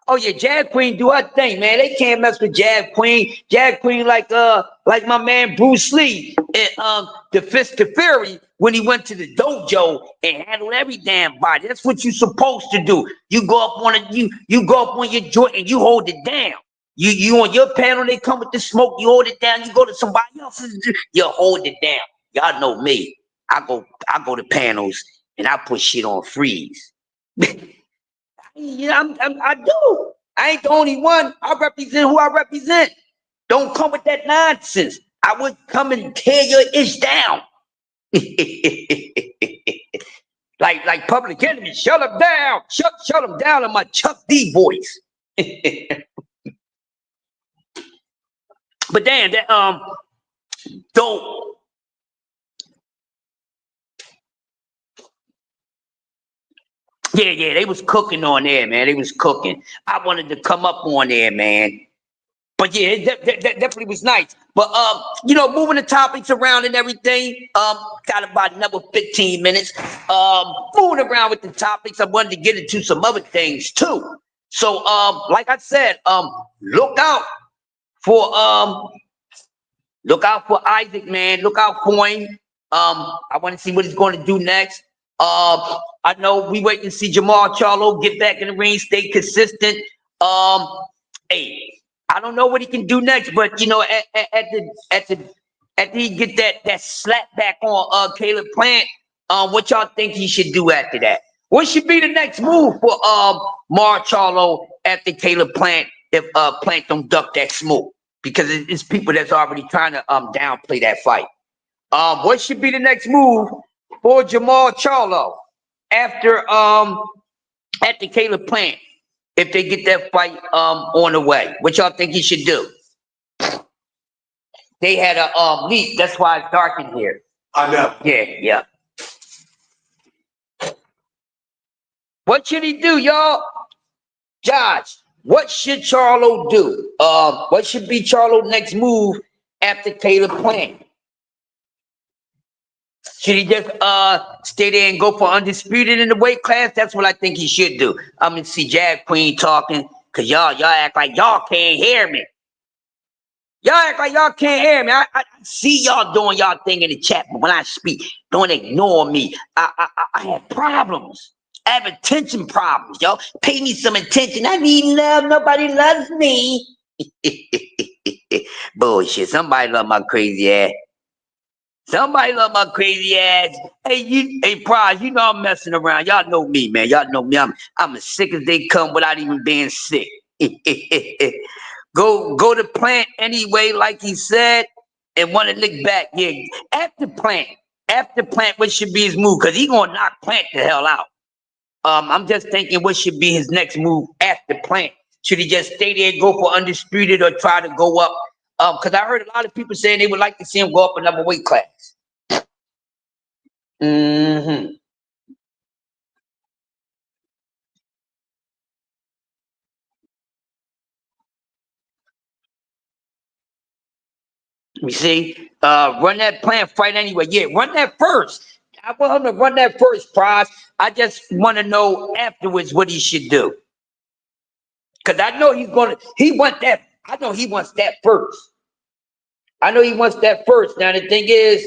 Oh yeah, Jag Queen do her thing, man. They can't mess with Jag Queen. Jag Queen like my man Bruce Lee and the Fist of Fury when he went to the dojo and handled every damn body. That's what you're supposed to do. You go up on you go up on your joint and you hold it down. You on your panel, they come with the smoke, you hold it down, you go to somebody else's, you hold it down. Y'all know me. I go to panels and I put shit on freeze. I do. I ain't the only one. I represent who I represent. Don't come with that nonsense. I would come and tear your ish down. like Public Enemy, shut them down. Shut them down in my Chuck D voice. But damn, that don't. Yeah, they was cooking on there, man. They was cooking. I wanted to come up on there, man. But yeah, that definitely was nice. But moving the topics around and everything. Got about another 15 minutes. Moving around with the topics, I wanted to get into some other things too. So like I said, look out for Isaac, man. Look out for him. I want to see what he's going to do next. I know we wait to see Jamal Charlo get back in the ring, stay consistent. Hey, I don't know what he can do next, but after he get that slap back on Caleb Plant, What y'all think he should do after that? What should be the next move for Marcharlo after Caleb Plant if Plant don't duck that smoke? Because it's people that's already trying to downplay that fight. What should be the next move for Jamal Charlo after Caleb Plant if they get that fight on the way? What y'all think he should do? They had a leap, that's why it's dark in here. I know. Yeah. What should he do, y'all? Josh, what should Charlo do? What should be Charlo's next move after Caleb Plant? Should he just stay there and go for undisputed in the weight class? That's what I think he should do. I'm gonna see Jag Queen talking, cause y'all act like y'all can't hear me. Y'all act like y'all can't hear me. I see y'all doing y'all thing in the chat, but when I speak, don't ignore me. I have problems. I have attention problems, y'all. Pay me some attention. I need love. Nobody loves me. Bullshit. Somebody love my crazy ass. Somebody love my crazy ass. Hey, Prize, you know I'm messing around. Y'all know me, man. Y'all know me. I'm as sick as they come without even being sick. Go to Plant anyway, like he said, and want to lick back. Yeah, after Plant, what should be his move? Because he gonna knock Plant the hell out. I'm just thinking what should be his next move after Plant. Should he just stay there, go for undisputed, or try to go up? Because I heard a lot of people saying they would like to see him go up another weight class. Mm-hmm. You see, run that Plant fight anyway. Yeah, run that first. I want him to run that first, Prize. I just want to know afterwards what he should do. Because I know he wants that. I know he wants that first. Now, the thing is,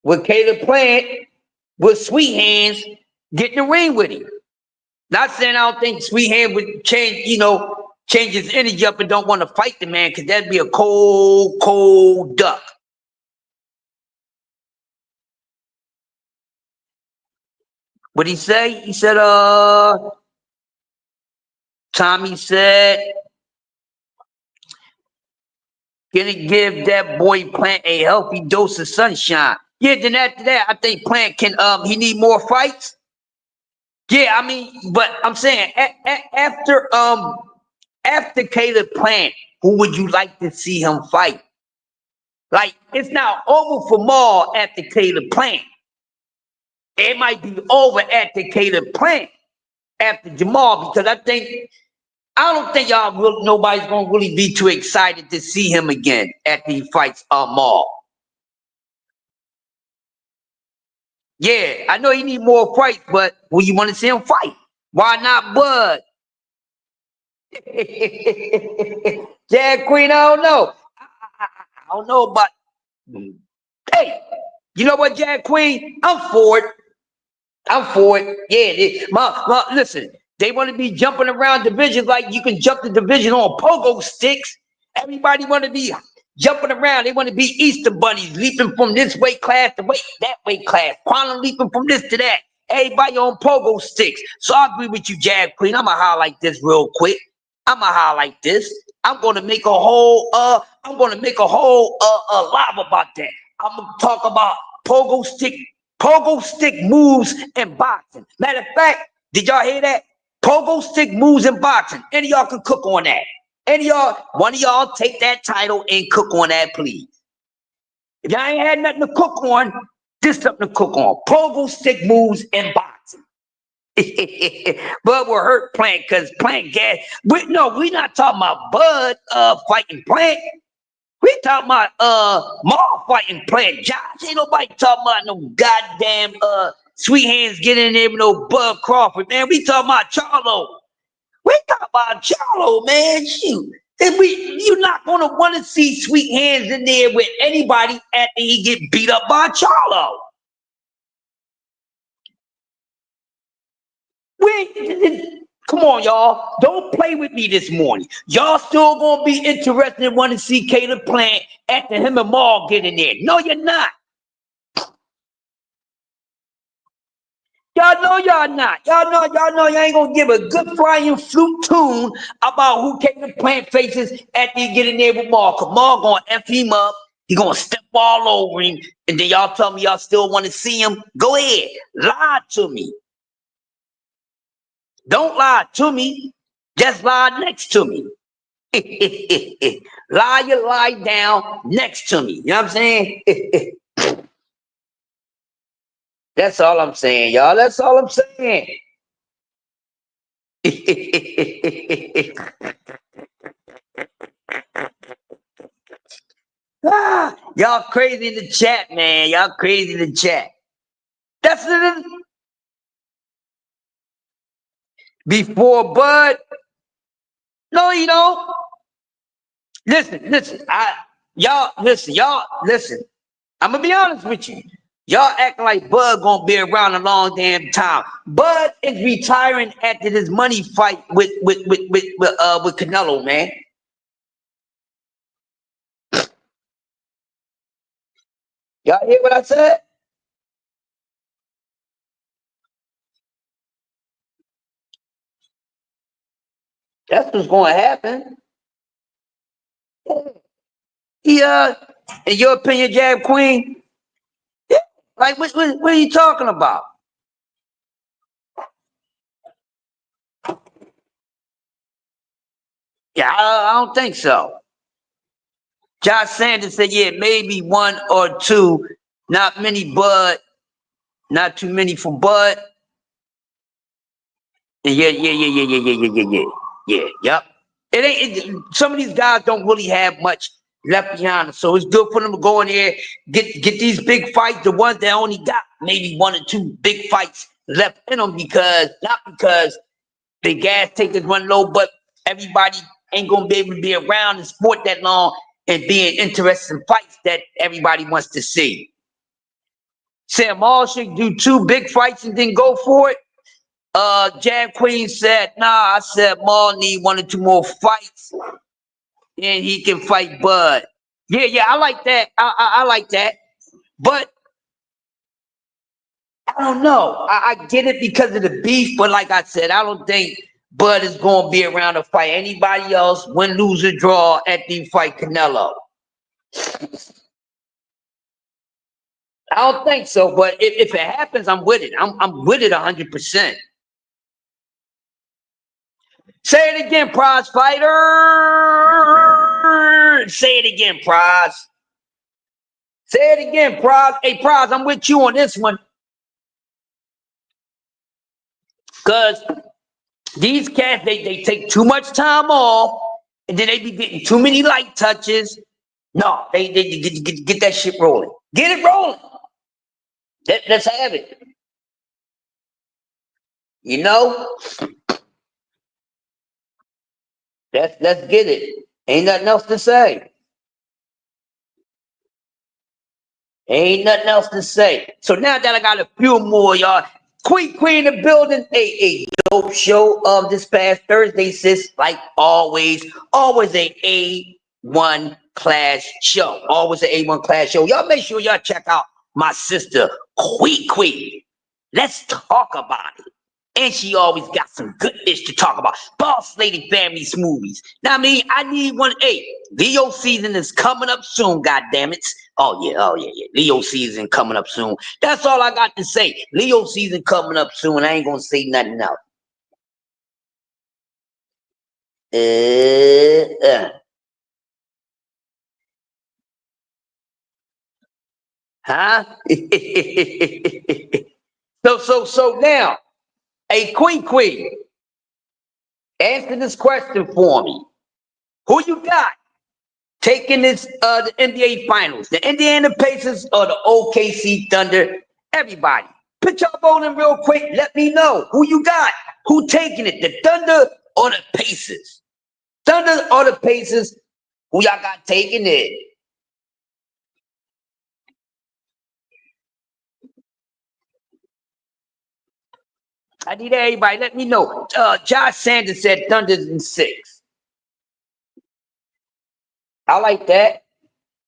with Caleb Plant, with Sweet Hands, get in the ring with him. Not saying I don't think Sweet Hands would change his energy up and don't want to fight the man, because that'd be a cold duck. What'd he say? He said, Tommy said, gonna give that boy Plant a healthy dose of sunshine. Yeah, then after that, I think Plant can, he need more fights. Yeah, I mean, but I'm saying after Caleb Plant, who would you like to see him fight? Like, it's now over for Maul after Caleb Plant. It might be over after Caleb Plant after Jamal, because I don't think nobody's gonna really be too excited to see him again after he fights Maul. Yeah, I know he need more fights, but will you want to see him fight? Why not Bud? Jag Queen, I don't know. I don't know, but hey, you know what, Jag Queen? I'm for it. Yeah, listen, they want to be jumping around divisions like you can jump the division on pogo sticks. Everybody want to be jumping around. They want to be Easter bunnies, leaping from this weight class to that weight class, quantum leaping from this to that. Everybody on pogo sticks. So I agree with you, Jag Queen. I'm gonna highlight this real quick. I'm gonna make a whole live about that. I'm gonna talk about pogo stick moves in boxing. Matter of fact, did y'all hear that? Pogo stick moves in boxing. Any of y'all can cook on that. One of y'all take that title and cook on that, please. If y'all ain't had nothing to cook on, this something to cook on. Pogo stick moves in boxing. Bud will hurt Plant because Plant gas. We not talking about Bud fighting Plant. We talking about Maul fighting Plant. Josh, ain't nobody talking about no goddamn Sweet Hands getting in there with no Bud Crawford, man. We talking about Charlo. We talking about Charlo, man. Shoot. You're not gonna want to see Sweet Hands in there with anybody after he get beat up by Charlo. Come on, y'all. Don't play with me this morning. Y'all still gonna be interested and want to see Caleb Plant after him and Maul get in there. No, you're not. Y'all know y'all not. Y'all know y'all ain't gonna give a good flying flute tune about who came to plant faces after you get in there with Maul. Cause Maul gonna F him up. He gonna step all over him. And then y'all tell me y'all still want to see him. Go ahead. Lie to me. Don't lie to me. Just lie next to me. Lie down next to me. You know what I'm saying? That's all I'm saying, y'all. That's all I'm saying. Y'all crazy in the chat, man. Y'all crazy in the chat. That's it. Before Bud. No, you don't. Listen. Y'all listen. I'm gonna be honest with you. Y'all acting like Bud gonna be around a long damn time. Bud is retiring after this money fight with Canelo, man. Y'all hear what I said? That's what's gonna happen. Yeah, in your opinion, Jab Queen? Yeah. Like what are you talking about? Yeah, I don't think so. Josh Sanders said, yeah, maybe one or two, not many, Bud, not too many for Bud. Yeah, yep. Some of these guys don't really have much left behind, so it's good for them to go in there, get these big fights, the ones that only got maybe one or two big fights left in them, not because the gas tank is run low, but everybody ain't gonna be able to be around the sport that long and being interested in fights that everybody wants to see. Sam All should do two big fights and then go for it. Jab Queen said, nah, I said Maul need one or two more fights. And he can fight Bud. Yeah, I like that. I like that. But I don't know. I get it because of the beef, but like I said, I don't think Bud is gonna be around to fight anybody else, win, lose, or draw at the fight Canelo. I don't think so, but if it happens, I'm with it. I'm with it 100%. Say it again, prize fighter. Say it again, prize. Say it again, prize. Hey, prize, I'm with you on this one. Because these cats, they take too much time off, and then they be getting too many light touches. No, they get that shit rolling. Get it rolling. Let's have it. You know? Let's get it. Ain't nothing else to say. Ain't nothing else to say. So now that I got a few more, y'all. Queen in the building. A dope show this past Thursday, sis. Like always a A1 class show. Always an A1 class show. Y'all make sure y'all check out my sister, Queen. Let's talk about it. And she always got some good ish to talk about. Boss Lady Family Smoothies. Now, I mean, I need one. Hey, Leo season is coming up soon, goddammit. Oh, yeah. Leo season coming up soon. That's all I got to say. Leo season coming up soon. I ain't going to say nothing else. Huh? So now, hey, Queen, answer this question for me. Who you got taking this the NBA Finals? The Indiana Pacers or the OKC Thunder? Everybody, put your vote in real quick. Let me know who you got. Who taking it? The Thunder or the Pacers? Thunder or the Pacers? Who y'all got taking it? I need everybody. Let me know. Josh Sanders said Thunder's in 6. I like that.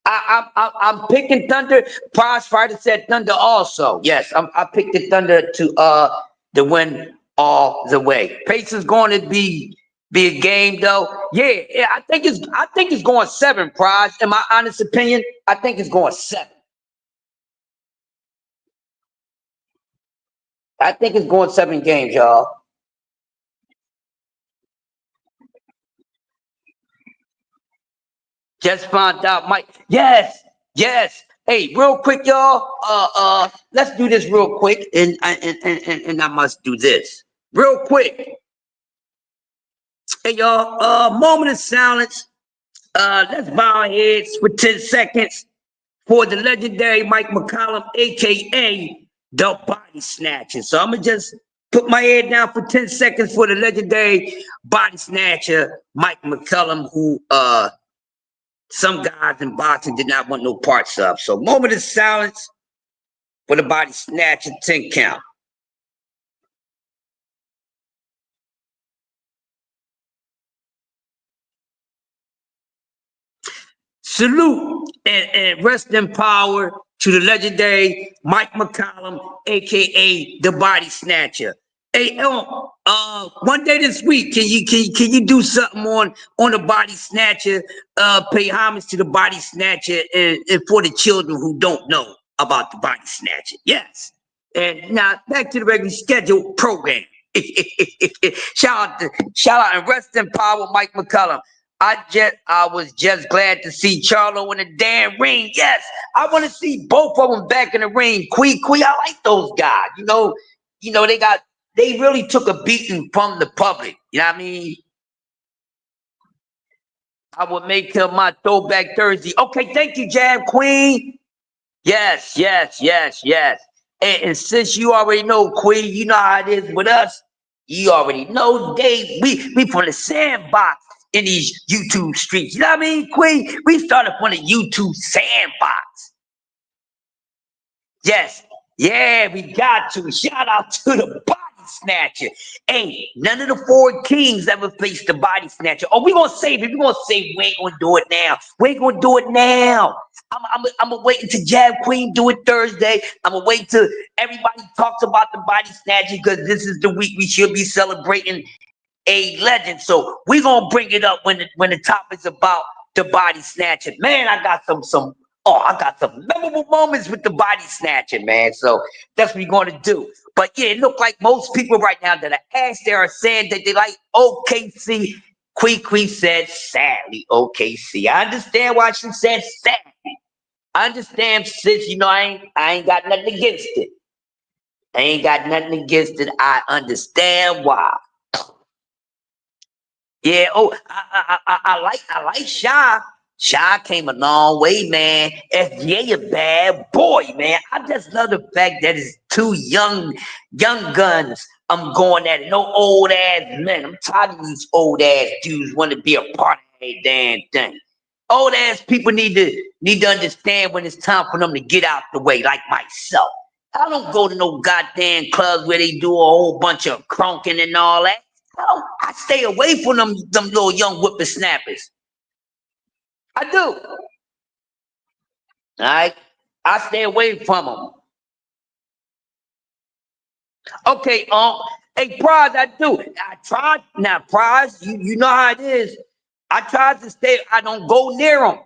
I'm picking Thunder. Prize Fighter said Thunder also. Yes, I picked the Thunder to win all the way. Pacers going to be a game though. Yeah, I think it's going 7. Prize. In my honest opinion, I think it's going 7. I think it's going 7 games, y'all. Just found out, Mike. Yes, yes. Hey, real quick, y'all. Let's do this real quick, and I must do this real quick. Hey, y'all. Moment of silence. Let's bow our heads for 10 seconds for the legendary Mike McCollum, aka the Body Snatcher. So I'm gonna just put my head down for 10 seconds for the legendary Body Snatcher, Mike McCollum, who some guys in boxing did not want no parts of. So moment of silence for the Body Snatcher, 10 count. Salute and rest in power to the legendary Mike McCollum, aka the Body Snatcher. Hey, one day this week, can you do something on the Body Snatcher? Pay homage to the Body Snatcher and for the children who don't know about the Body Snatcher. Yes. And now back to the regular scheduled program. shout out and rest in power, Mike McCollum. I was just glad to see Charlo in the damn ring. Yes, I want to see both of them back in the ring. Quee, I like those guys. They really took a beating from the public. You know what I mean? I would make him my throwback Thursday. Okay, thank you, Jam Queen. Yes. And since you already know, Queen, you know how it is with us. You already know, Dave. We from the sandbox in these YouTube streets. You know what I mean, Queen? We started from the YouTube sandbox. Yes. Yeah, we got to. Shout out to the Body Snatcher. Hey, none of the 4 kings ever faced the Body Snatcher. Oh, we gonna save it. We gonna save it. We ain't gonna do it now. We ain't gonna do it now. I'm gonna wait until Jab Queen do it Thursday. I'm gonna wait till everybody talks about the Body Snatcher because this is the week we should be celebrating a legend. So we gonna bring it up when the topic's about the Body Snatcher. Man, I got some memorable moments with the Body Snatcher, man. So that's what we're gonna do. But yeah, it look like most people right now that are asked there are saying that they like OKC. Quee said sadly OKC. I understand why she said sadly. I understand, sis. You know, I ain't got nothing against it. I ain't got nothing against it. I understand why. Yeah. Oh, I like Shy. Shy came a long way, man. FGA a bad boy, man. I just love the fact that it's 2 young guns. I'm going at it. No old ass men. I'm tired of these old ass dudes want to be a part of a damn thing. Old ass people need to understand when it's time for them to get out the way, like myself. I don't go to no goddamn clubs where they do a whole bunch of crunking and all that. I stay away from them little young whippersnappers. I do. All right. I stay away from them. Okay, hey, Prize, I do. I tried. Now, Prize, you know how it is. I tried to stay. I don't go near them,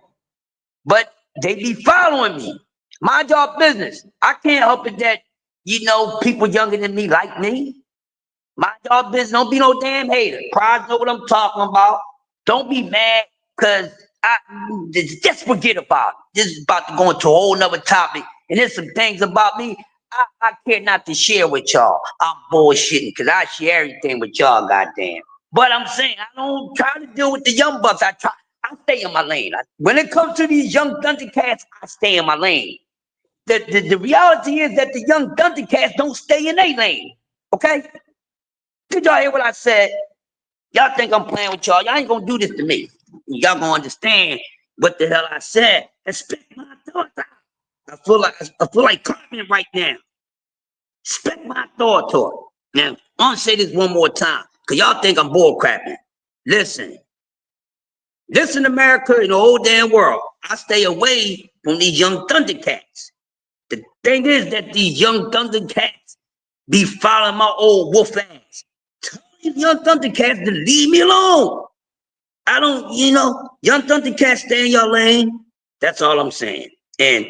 but they be following me. Mind your business. I can't help it that people younger than me like me. Mind your business. Don't be no damn hater. Prize know what I'm talking about. Don't be mad because just forget about it. This is about to go into a whole nother topic. And there's some things about me I care not to share with y'all. I'm bullshitting because I share everything with y'all, goddamn. But I'm saying I don't try to deal with the young bucks. I stay in my lane. When it comes to these young Thundercats, I stay in my lane. The reality is that the young Thundercats don't stay in their lane. Okay? Did y'all hear what I said? Y'all think I'm playing with y'all. Y'all ain't gonna do this to me. Y'all gonna understand what the hell I said. And spit my thoughts out. I feel like Cartman right now. Spit my thought to it. Now, I want to say this one more time, because y'all think I'm bull crapping. Listen, America and the whole damn world. I stay away from these young Thundercats. The thing is that these young Thundercats be following my old wolf ass. Tell these young Thundercats to leave me alone. I don't, young Thundercats stay in your lane. That's all I'm saying. And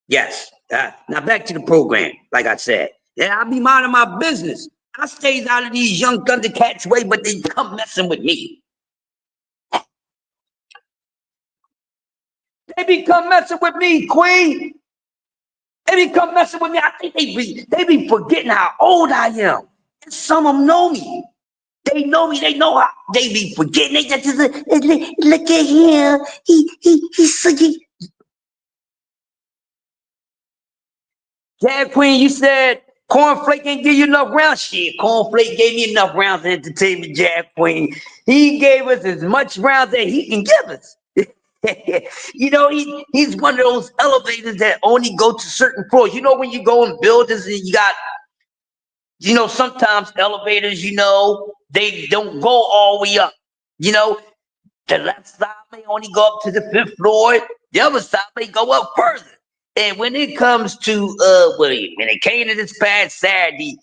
yes, now back to the program. Like I said, yeah, I be minding my business. I stays out of these young Thundercats' way, but they come messing with me. They be come messing with me, Queen. They be come messing with me. I think they be forgetting how old I am. And some of them know me. They know me. They know how they be forgetting. They just look at him. He's so. Yeah, Queen, you said Cornflake didn't give you enough rounds. Shit, Cornflake gave me enough rounds of entertainment, Jab Queen. He gave us as much rounds that he can give us. He's one of those elevators that only go to certain floors. When you go in buildings and you got, sometimes elevators, they don't go all the way up. The left side may only go up to the 5th floor. The other side may go up further. And when it comes to when it came to this past Saturday,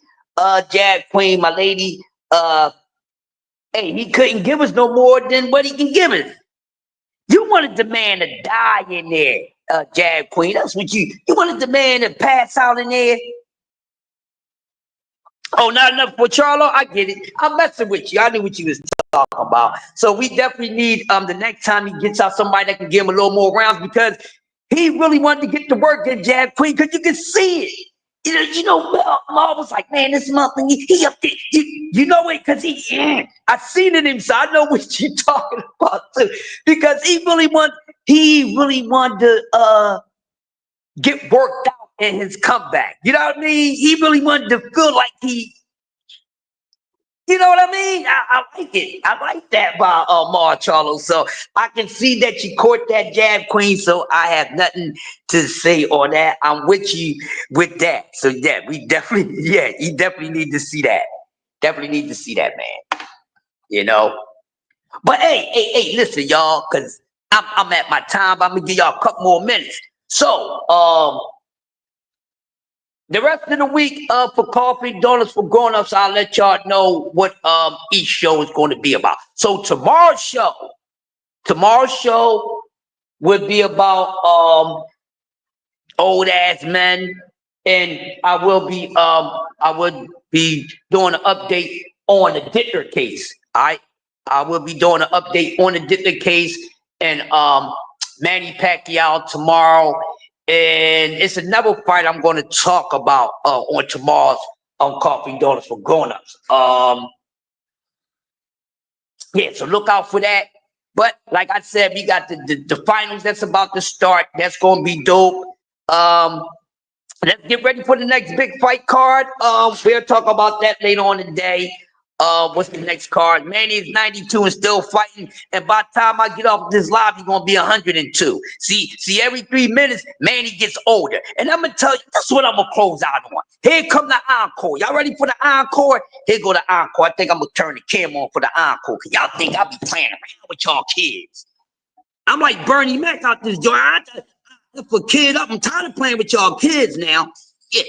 Jab Queen, my lady, hey, he couldn't give us no more than what he can give us. You wanted the man to die in there, Jab Queen. That's what you wanted the man to pass out in there. Oh, not enough for Charlo? I get it. I'm messing with you. I knew what you was talking about. So we definitely need the next time he gets out somebody that can give him a little more rounds, because he really wanted to get to work at Jab Queen, because you can see it. Maul was like, man, this motherfucker, he up there. You know it, because I seen it him, so I know what you're talking about too. Because he really wanted to get worked out in his comeback. You know what I mean? He really wanted to feel like you know what I mean? I like it. I like that by Mar Charlo. So I can see that you caught that, Jab Queen. So I have nothing to say on that. I'm with you with that. So yeah, you definitely need to see that. Definitely need to see that, man. But hey, listen, y'all, because I'm at my time. I'm gonna give y'all a couple more minutes. So the rest of the week for Coffee Donuts for Grown-Ups, I'll let y'all know what each show is going to be about. So tomorrow's show would be about old ass men, and I would be doing an update on the Dittler case. I will be doing an update on the Dittler case and Manny Pacquiao tomorrow. And it's another fight I'm going to talk about on tomorrow's Coffee Donuts for Grown-Ups. Yeah, so look out for that. But like I said, we got the finals that's about to start. That's going to be dope. Let's get ready for the next big fight card. We'll talk about that later on today. What's the next card? Manny is 92 and still fighting. And by the time I get off this live, he's gonna be 102. See, every 3 minutes, Manny gets older. And I'm gonna tell you, that's what I'm gonna close out on. Here come the encore. Y'all ready for the encore? Here go the encore. I think I'm gonna turn the camera on for the encore, because y'all think I'll be playing around with y'all kids. I'm like Bernie Mac out this joint. If a kid up, I'm tired of playing with y'all kids now. Yeah.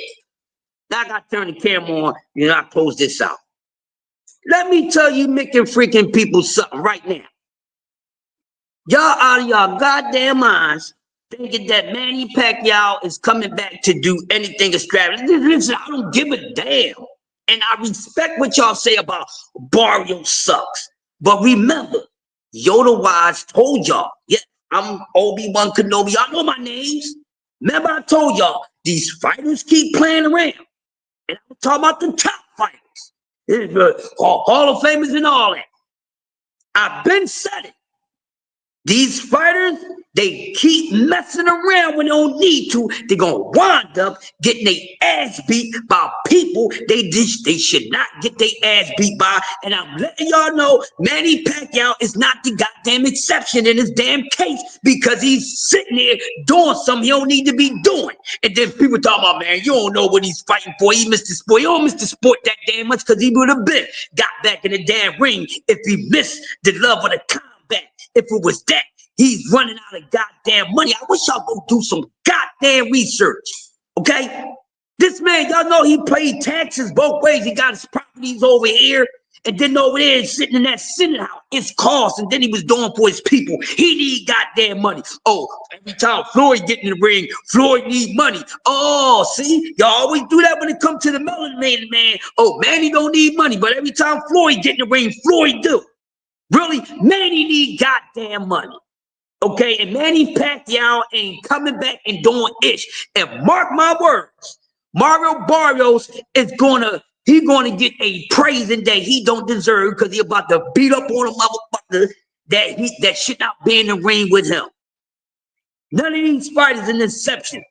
Now I gotta turn the camera on, I close this out. Let me tell you, making freaking people something right now. Y'all out of y'all goddamn minds thinking that Manny Pacquiao is coming back to do anything extravagant. Listen, I don't give a damn. And I respect what y'all say about Barrio sucks. But remember, Yoda Wise told y'all, yeah, I'm Obi-Wan Kenobi. Y'all know my names. Remember I told y'all, these fighters keep playing around. And I'm talking about the top fighters. Hall of Famers and all that. I've been said it. These fighters, they keep messing around when they don't need to. They're going to wind up getting their ass beat by people they should not get their ass beat by. And I'm letting y'all know, Manny Pacquiao is not the goddamn exception in this damn case, because he's sitting there doing something he don't need to be doing. And then people talking about, man, you don't know what he's fighting for. He missed the sport. He don't miss the sport that damn much, because he would have been got back in the damn ring if he missed the love of the combat. If it was that, he's running out of goddamn money. I wish y'all go do some goddamn research, okay? This man, y'all know he paid taxes both ways. He got his properties over here, and then over there sitting in that Senate house. It's cost, and then he was doing for his people. He need goddamn money. Oh, every time Floyd get in the ring, Floyd need money. Oh, see, y'all always do that when it comes to the melanated man. Oh, Manny don't need money, but every time Floyd get in the ring, Floyd do. Really, Manny need goddamn money. Okay, and Manny Pacquiao ain't coming back and doing ish. And mark my words, Mario Barrios is gonna get a praising that he don't deserve because he about to beat up on a motherfucker that should not be in the ring with him. None of these fighters an exception.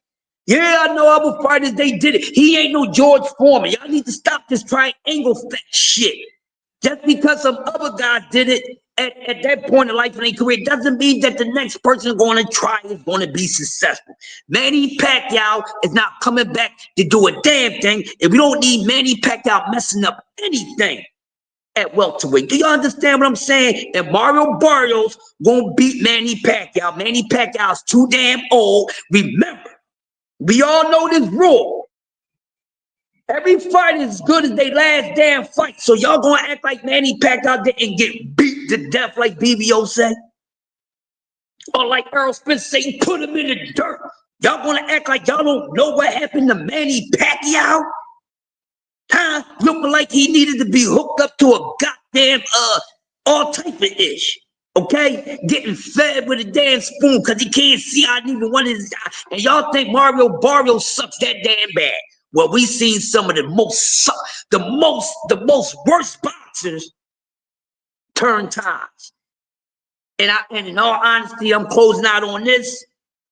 Yeah, I know other fighters, they did it. He ain't no George Foreman. Y'all need to stop this triangle fat shit. Just because some other guys did it at that point in life in their career doesn't mean that the next person going to try is going to be successful. Manny Pacquiao is not coming back to do a damn thing, and we don't need Manny Pacquiao messing up anything at welterweight. Do you understand what I'm saying? And Mario Barrios won't beat Manny Pacquiao. Manny Pacquiao's too damn old. Remember, we all know this rule. Every fight is as good as they last damn fight. So y'all gonna act like Manny Pacquiao didn't get beat to death like BBO said? Or like Earl Spence say, put him in the dirt. Y'all gonna act like y'all don't know what happened to Manny Pacquiao? Huh? Looking like he needed to be hooked up to a goddamn all type of ish. Okay? Getting fed with a damn spoon because he can't see out even one of his eyes. And y'all think Mario Barrios sucks that damn bad. Well, we seen some of the most worst boxers turn ties. And in all honesty, I'm closing out on this.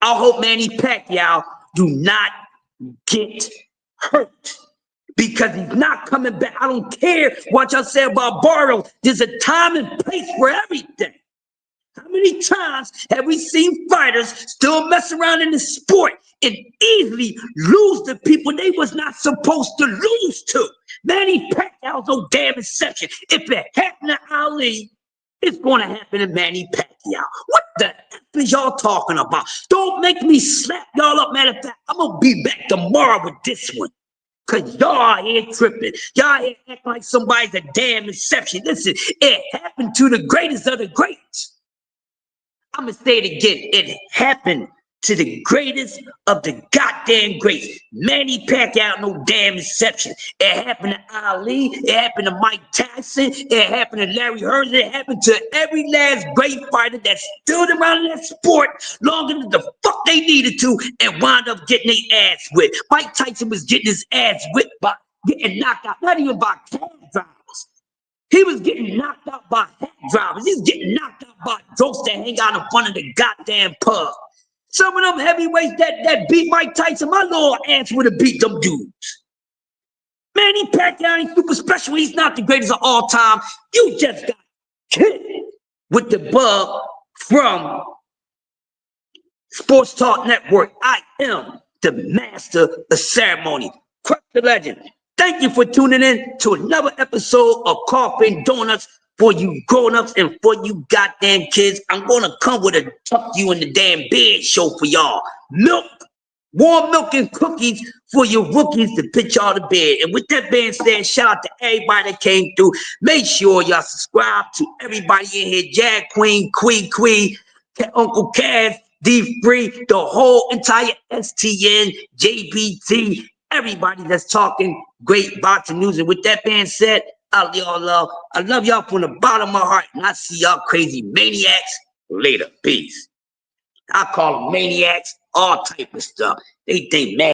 I hope Manny Pacquiao do not get hurt because he's not coming back. I don't care what y'all say about Barrios. There's a time and place for everything. How many times have we seen fighters still mess around in the sport and easily lose to people they was not supposed to lose to? Manny Pacquiao's no damn exception. If it happened to Ali, it's going to happen to Manny Pacquiao. What the F is y'all talking about? Don't make me slap y'all up. Matter of fact, I'm going to be back tomorrow with this one. Because y'all are here tripping. Y'all here acting like somebody's a damn exception. Listen, it happened to the greatest of the greats. I'm going to say it again. It happened to the greatest of the goddamn greats. Manny Pacquiao, no damn exception. It happened to Ali. It happened to Mike Tyson. It happened to Larry Hearn. It happened to every last great fighter that stood around in that sport longer than the fuck they needed to and wound up getting their ass whipped. Mike Tyson was getting his ass whipped by getting knocked out, not even by cab drivers. He was getting knocked out by hack drivers. He's getting knocked out by jokes that hang out in front of the goddamn pub. Some of them heavyweights that beat Mike Tyson, my little ass would have beat them dudes. Manny Pacquiao ain't super special. He's not the greatest of all time. You just got hit with the bug from Sports Talk Network. I am the master of ceremony. Crush the legend. Thank you for tuning in to another episode of Coffee and Donuts for you grown-ups and for you goddamn kids. I'm gonna come with a tuck you in the damn bed show for y'all. Milk, warm milk and cookies for your rookies to put y'all to bed. And with that being said, shout out to everybody that came through. Make sure y'all subscribe to everybody in here. Jag Queen, Quee, Uncle Kaz, D-Free, the whole entire STN, JBT, everybody that's talking great boxing news. And with that being said, I love y'all from the bottom of my heart, and I see y'all crazy maniacs later. Peace. I call them maniacs, all type of stuff. They think, man.